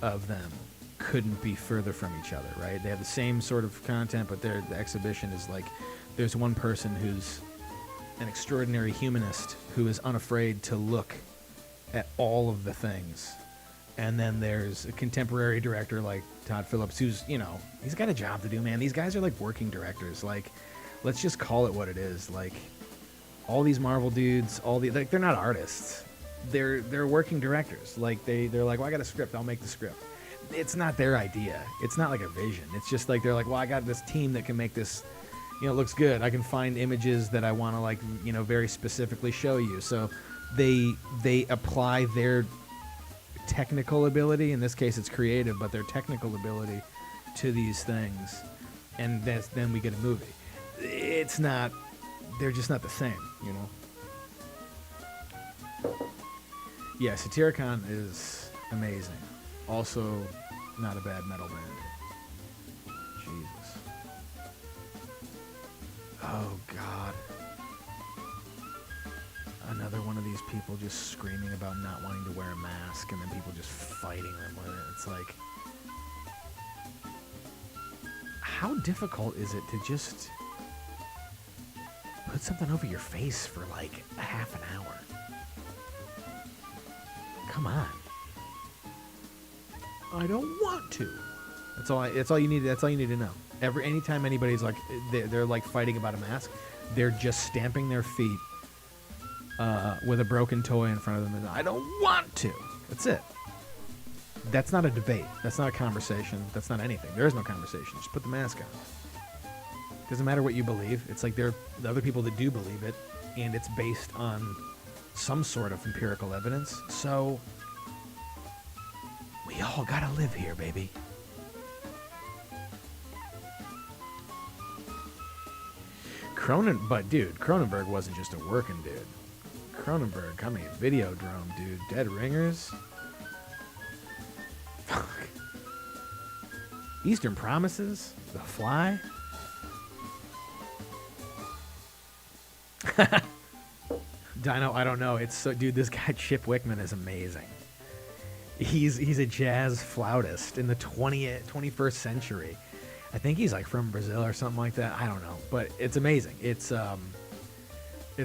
of them couldn't be further from each other, right? They have the same sort of content, but the exhibition is like, there's one person who's an extraordinary humanist who is unafraid to look at all of the things, and then there's a contemporary director like Todd Phillips who's he's got a job to do, man. These guys are like working directors. Like, let's just call it what it is. Like, all these Marvel dudes, they're not artists. They're working directors. Like, they're like, well, I got a script, I'll make the script. It's not their idea. It's not like a vision. It's just like, they're like, well, I got this team that can make this, it looks good. I can find images that I want to, like, very specifically show you. So they apply their technical ability, in this case it's creative, but their technical ability to these things, and then we get a movie. It's not, they're just not the same, Yeah, Satyricon is amazing. Also, not a bad metal band. Jesus. Oh, God. Another one of these people just screaming about not wanting to wear a mask, and then people just fighting them with it. It's like, how difficult is it to just put something over your face for like a half an hour? Come on. I don't want to. That's all you need to know. Anytime anybody's like they're like fighting about a mask, they're just stamping their feet with a broken toy in front of them, and I don't want to. That's it. That's not a debate. That's not a conversation. That's not anything. There is no conversation. Just put the mask on. Doesn't matter what you believe. It's like there are the other people that do believe it, and it's based on some sort of empirical evidence. So we all gotta live here, baby. But dude, Cronenberg wasn't just a working dude. Cronenberg, I mean, Videodrome, dude. Dead Ringers. Fuck. Eastern Promises. The Fly. Dino, I don't know. It's so, dude. This guy Chip Wickman is amazing. He's a jazz flautist in the 21st century. I think he's like from Brazil or something like that. I don't know, but it's amazing. It's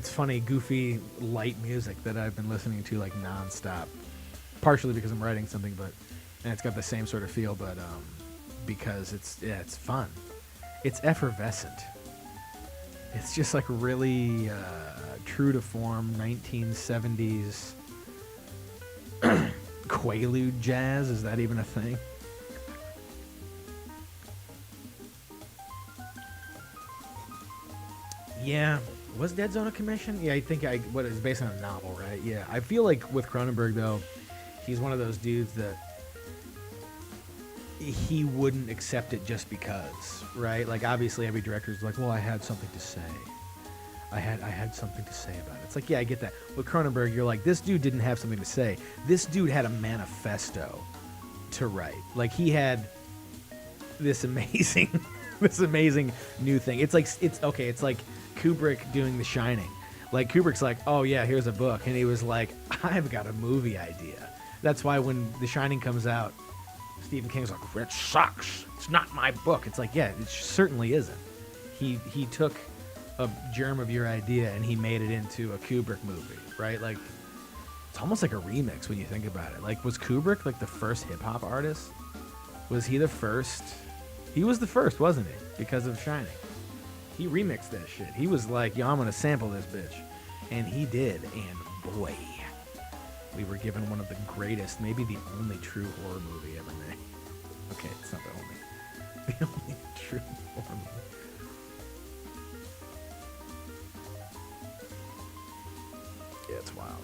funny, goofy, light music that I've been listening to like nonstop. Partially because I'm writing something, and it's got the same sort of feel, but because it's fun. It's effervescent. It's just like really true to form 1970s Quaalude jazz. Is that even a thing? Yeah. Was Dead Zone a commission? Yeah, I think what is based on a novel, right? Yeah. I feel like with Cronenberg though, he's one of those dudes that he wouldn't accept it just because, right? Like obviously every director's like, well, I had something to say. I had something to say about it. It's like, yeah, I get that. With Cronenberg, you're like, this dude didn't have something to say. This dude had a manifesto to write. Like he had this amazing new thing. It's like Kubrick doing The Shining. Like Kubrick's like, oh yeah, here's a book, and he was like, I've got a movie idea. That's why when The Shining comes out, Stephen King's like, it sucks. It's not my book. It's like, yeah, it certainly isn't. He took a germ of your idea and he made it into a Kubrick movie, right? Like, it's almost like a remix when you think about it. Like, was Kubrick like the first hip hop artist? Was he the first? He was the first, wasn't he? Because of Shining. He remixed that shit. He was like, yo, I'm gonna sample this bitch. And he did, and boy, we were given one of the greatest, maybe the only true horror movie ever made. Okay, it's not the only true horror movie. Yeah, it's wild.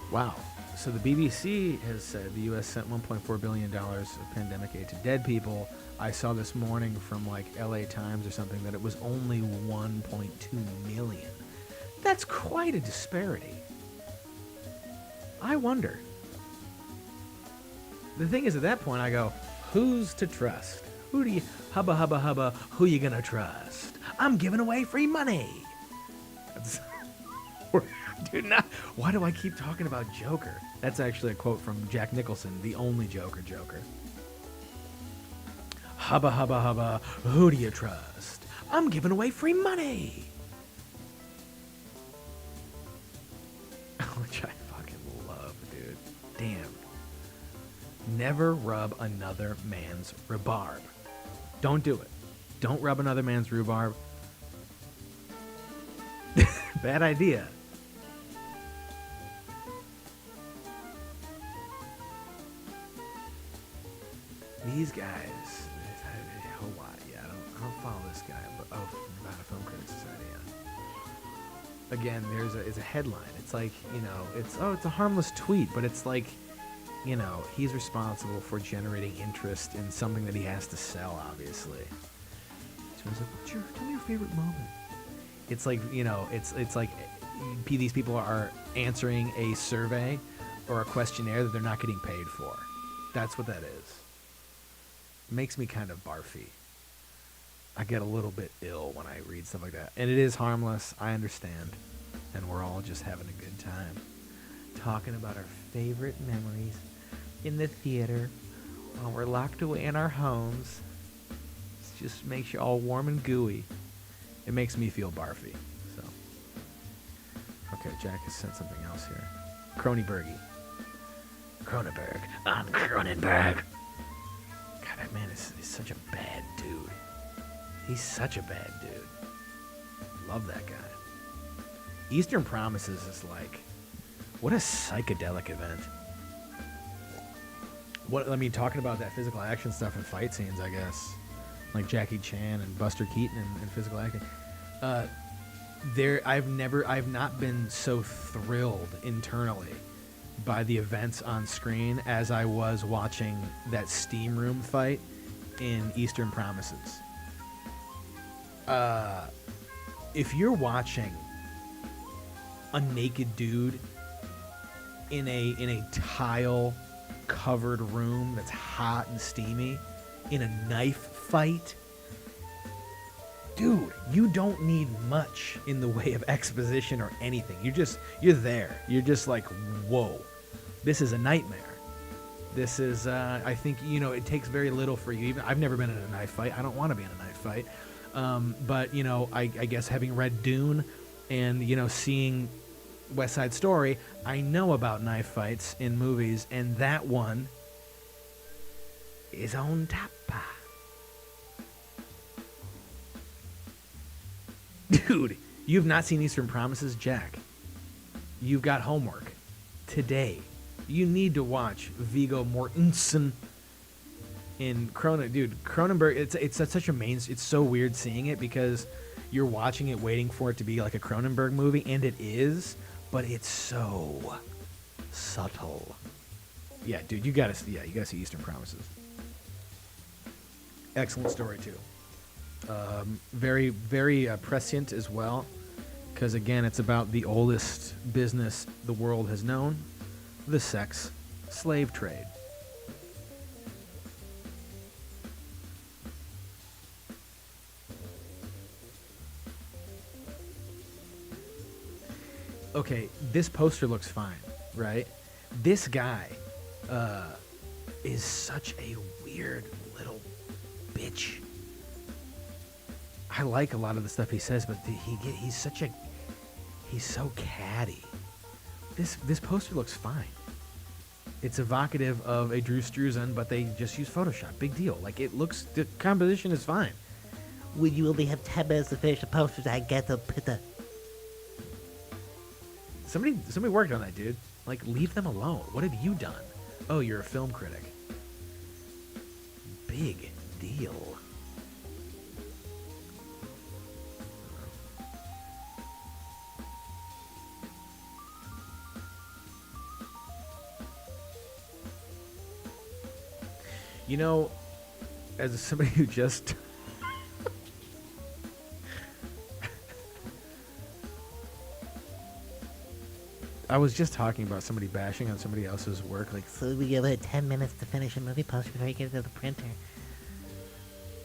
Wow. So the BBC has said the U.S. sent $1.4 billion of pandemic aid to dead people. I saw this morning from like LA Times or something that it was only 1.2 million. That's quite a disparity. I wonder. The thing is, at that point, I go, who's to trust? Who do you, hubba, who you gonna trust? I'm giving away free money. Dude, why do I keep talking about Joker? That's actually a quote from Jack Nicholson, the only Joker. Hubba, who do you trust? I'm giving away free money. Which I fucking love, dude. Damn. Never rub another man's rhubarb. Don't do it. Don't rub another man's rhubarb. Bad idea. These guys, yeah, I don't follow this guy, but not a Film Critics Society. Yeah. Again, there's a headline. It's like, it's a harmless tweet, but it's like, he's responsible for generating interest in something that he has to sell, obviously. So he's like, tell me your favorite moment. It's like, it's like these people are answering a survey or a questionnaire that they're not getting paid for. That's what that is. It makes me kind of barfy. I get a little bit ill when I read stuff like that. And it is harmless, I understand. And we're all just having a good time. Talking about our favorite memories in the theater while we're locked away in our homes. It just makes you all warm and gooey. It makes me feel barfy. So, okay, Jack has sent something else here. Cronenberg on Cronenberg. God, that man is such a bad dude. He's such a bad dude. Love that guy. Eastern Promises is like, what a psychedelic event. Talking about that physical action stuff and fight scenes, I guess. Like Jackie Chan and Buster Keaton and physical acting. I've not been so thrilled internally by the events on screen as I was watching that steam room fight in Eastern Promises. If you're watching a naked dude in a tile covered room that's hot and steamy in a knife fight, dude, you don't need much in the way of exposition or anything. You're there. You're just like, whoa, this is a nightmare. This is, I think, it takes very little for you. Even I've never been in a knife fight. I don't want to be in a knife fight. But, I guess having read Dune and, seeing West Side Story, I know about knife fights in movies, and that one is on tap. Dude, you've not seen Eastern Promises, Jack. You've got homework today. You need to watch Viggo Mortensen in Cronenberg. It's such a it's so weird seeing it because you're watching it waiting for it to be like a Cronenberg movie, and it is, but it's so subtle. Yeah, dude, you gotta see Eastern Promises. Excellent story too. Very, very prescient as well, because again, it's about the oldest business the world has known, the sex slave trade. Okay, this poster looks fine, right? This guy is such a weird little bitch. I like a lot of the stuff he says, but he's so catty. This poster looks fine. It's evocative of a Drew Struzan, but they just use Photoshop. Big deal. Like, the composition is fine. Would you only have 10 minutes to finish the posters? I get to put the... Somebody worked on that, dude. Like, leave them alone. What have you done? Oh, you're a film critic. Big deal. As somebody who just... I was just talking about somebody bashing on somebody else's work. Like, So we give it 10 minutes to finish a movie poster before you get it to the printer.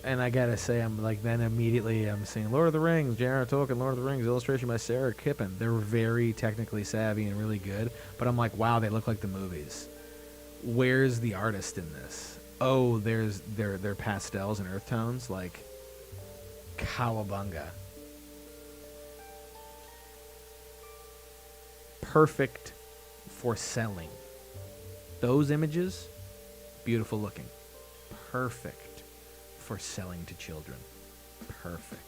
and I gotta say, then immediately I'm saying Lord of the Rings, J.R.R. Tolkien, Lord of the Rings, illustration by Sarah Kippen. They're very technically savvy and really good, but I'm like, wow, they look like the movies. Where's the artist in this? Oh, there's their pastels and earth tones, like cowabunga. Perfect for selling. Those images, beautiful looking. Perfect for selling to children. Perfect.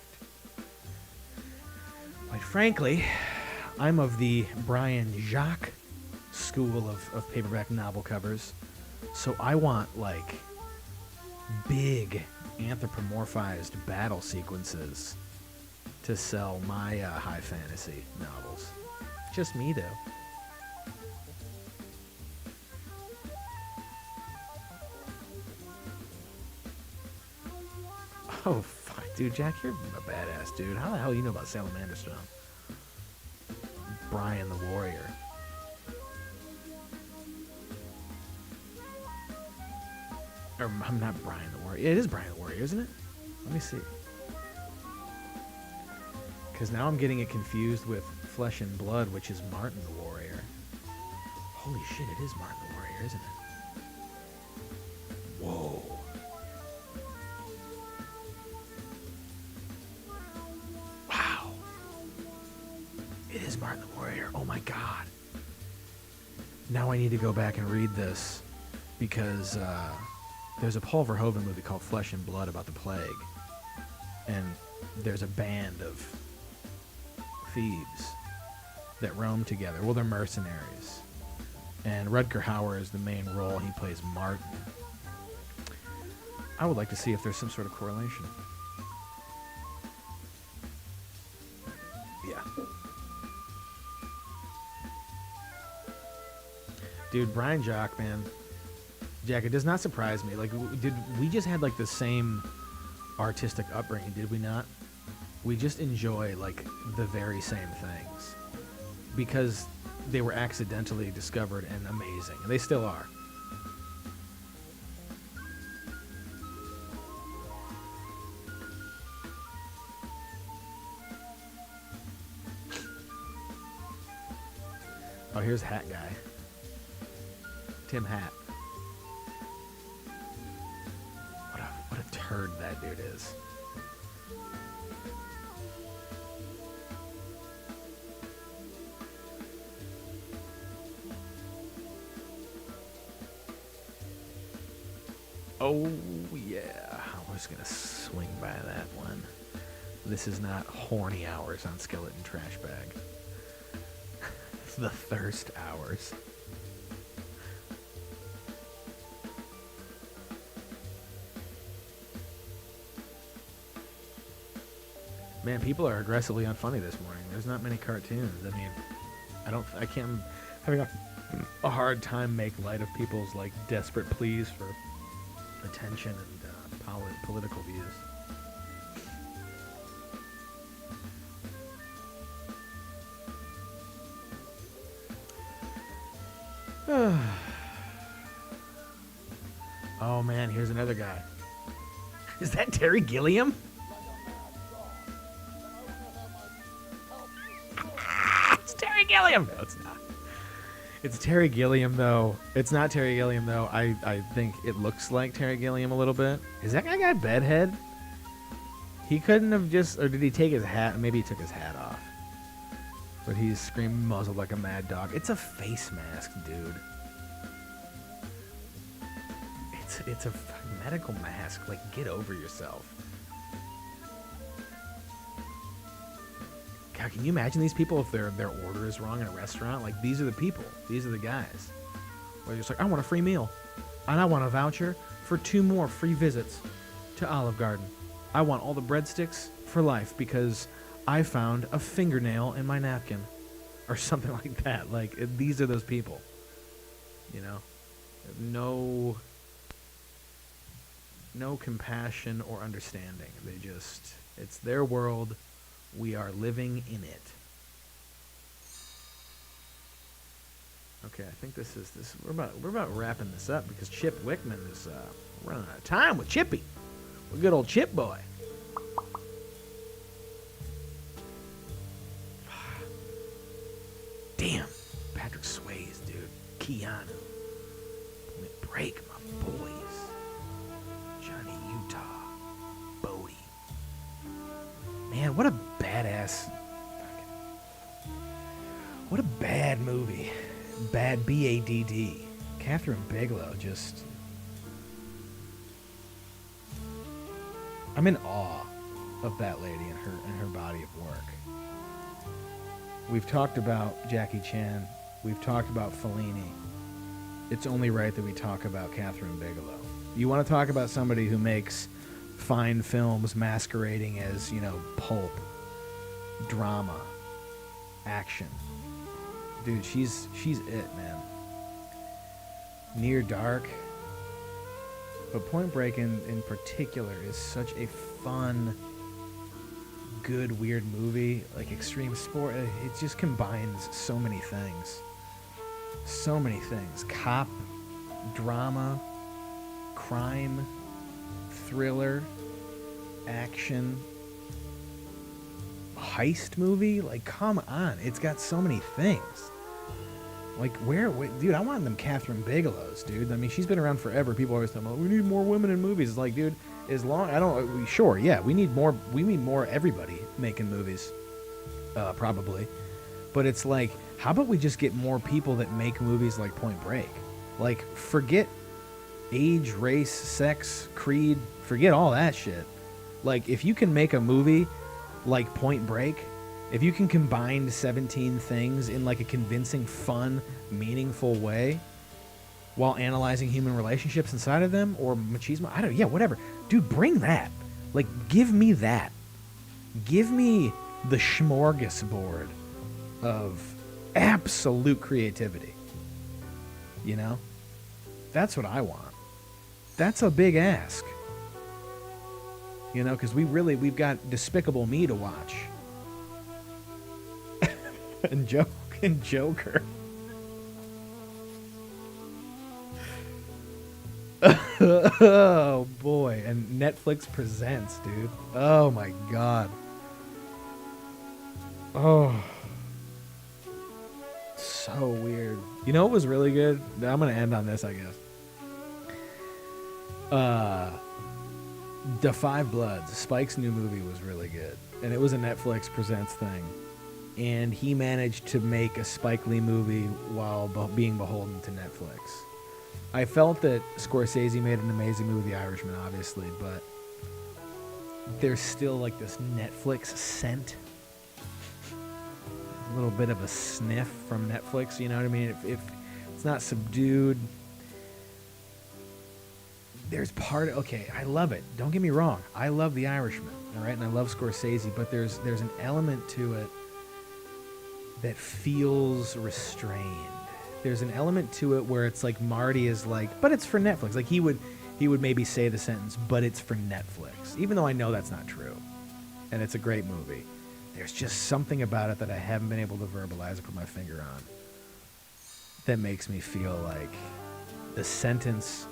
Quite frankly, I'm of the Brian Jacques school of paperback novel covers. So I want, like, big anthropomorphized battle sequences to sell my high fantasy novels. Just me, though. Oh, fuck, dude, Jack, you're a badass, dude. How the hell you know about Salamander Stone? Brian the Warrior. Or, I'm not Brian the Warrior. It is Brian the Warrior, isn't it? Let me see. Because now I'm getting it confused with Flesh and Blood, which is Martin the Warrior. Holy shit, it is Martin the Warrior, isn't it? Whoa. Wow. It is Martin the Warrior. Oh my god. Now I need to go back and read this because there's a Paul Verhoeven movie called Flesh and Blood about the plague. And there's a band of thieves that roam together. Well, they're mercenaries. And Rutger Hauer is the main role. He plays Martin. I would like to see if there's some sort of correlation. Yeah. Dude, Brian Jacques, man. Jack, it does not surprise me. Like, did we just had like the same artistic upbringing? Did we not? We just enjoy like the very same things because they were accidentally discovered and amazing. And they still are. Oh, here's Hat Guy. Tim Hat. What a turd that dude is. Oh, yeah. I was going to swing by that one. This is not horny hours on Skeleton Trash Bag. It's the thirst hours. Man, people are aggressively unfunny this morning. There's not many cartoons. I mean, I can't, I'm having a hard time make light of people's like desperate pleas for attention and political views. Oh man, here's another guy. Is that Terry Gilliam? It's Terry Gilliam. No, it's not. It's Terry Gilliam though. It's not Terry Gilliam though. I think it looks like Terry Gilliam a little bit. Is that guy got bedhead? He couldn't have just, or did he take his hat? Maybe he took his hat off. But he's screaming muzzled like a mad dog. It's a face mask, dude. It's a medical mask. Like, get over yourself. God, can you imagine these people if their order is wrong in a restaurant? Like, these are the people. These are the guys. Where you're just like, I want a free meal. And I want a voucher for 2 more free visits to Olive Garden. I want all the breadsticks for life because I found a fingernail in my napkin. Or something like that. Like, these are those people. You know? No compassion or understanding. It's their world. We are living in it. Okay, I think this. We're about wrapping this up because Chip Wickman is running out of time with Chippy. We're good old Chip boy. Damn, Patrick Swayze, dude. Keanu. Point Break, my boys. Johnny Utah. Bodie. Man, what a badass. What a bad movie. Bad B-A-D-D. Catherine Bigelow just... I'm in awe of that lady and her body of work. We've talked about Jackie Chan. We've talked about Fellini. It's only right that we talk about Catherine Bigelow. You want to talk about somebody who makes fine films masquerading as, you know, pulp, drama, action. Dude, she's it, man. Near Dark. But Point Break in particular is such a fun, good, weird movie. Like Extreme Sport, it just combines so many things. So many things. Cop, drama, crime, thriller, action, heist movie. Like, come on. It's got so many things. Like, dude, I want them Catherine Bigelows, dude. I mean, she's been around forever. People always tell me, we need more women in movies. It's like, dude, sure, yeah, we need more everybody making movies, probably. But it's like, how about we just get more people that make movies like Point Break? Like, forget age, race, sex, creed, forget all that shit. Like, if you can make a movie like Point Break, if you can combine 17 things in like a convincing, fun, meaningful way while analyzing human relationships inside of them or machismo, whatever. Dude, bring that. Like, give me that. Give me the smorgasbord of absolute creativity. You know? That's what I want. that's a big ask. You know, because we've got Despicable Me to watch. and Joker. Oh boy, and Netflix presents, dude. Oh my god. Oh, so weird. You know what was really good? I'm gonna end on this, I guess. The Five Bloods, Spike's new movie, was really good, and it was a Netflix presents thing. And he managed to make a Spike Lee movie while being beholden to Netflix. I felt that Scorsese made an amazing movie, The Irishman, obviously, but there's still like this Netflix scent. A little bit of a sniff from Netflix, you know what I mean? If it's not subdued, there's okay, I love it. Don't get me wrong. I love The Irishman, all right? And I love Scorsese, but there's an element to it that feels restrained. There's an element to it where it's like Marty is like, but it's for Netflix. Like he would maybe say the sentence, but it's for Netflix, even though I know that's not true. And it's a great movie. There's just something about it that I haven't been able to verbalize or put my finger on that makes me feel like the sentence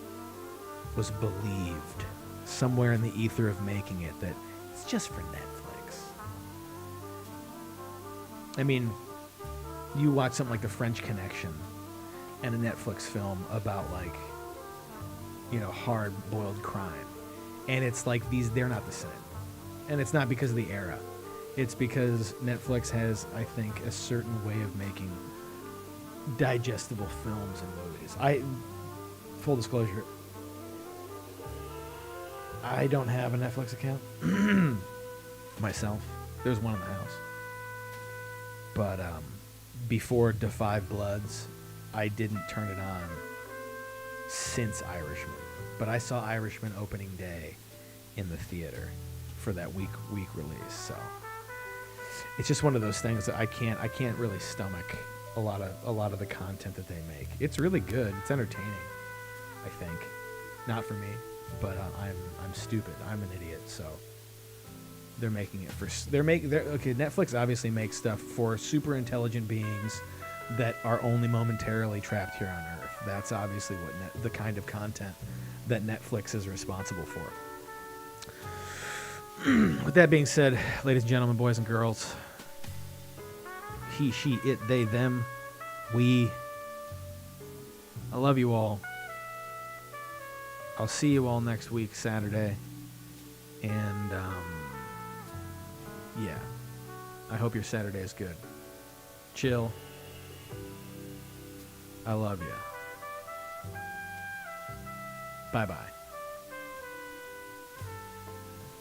was believed somewhere in the ether of making it, that it's just for Netflix. I mean, you watch something like The French Connection and a Netflix film about, like, you know, hard-boiled crime, and it's like they're not the same. And it's not because of the era. It's because Netflix has, I think, a certain way of making digestible films and movies. Full disclosure, I don't have a Netflix account myself. There's one in the house. But before The Five Bloods, I didn't turn it on since Irishman. But I saw Irishman opening day in the theater for that week release. So it's just one of those things that I can't really stomach a lot of the content that they make. It's really good. It's entertaining, I think. Not for me, but I'm stupid. I'm an idiot. So they're making it for okay. Netflix obviously makes stuff for super intelligent beings that are only momentarily trapped here on Earth. That's obviously what the kind of content that Netflix is responsible for. With that being said, ladies and gentlemen, boys and girls, he, she, it, they, them, we, I love you all. I'll see you all next week, Saturday. And, yeah. I hope your Saturday is good. Chill. I love you. Bye-bye.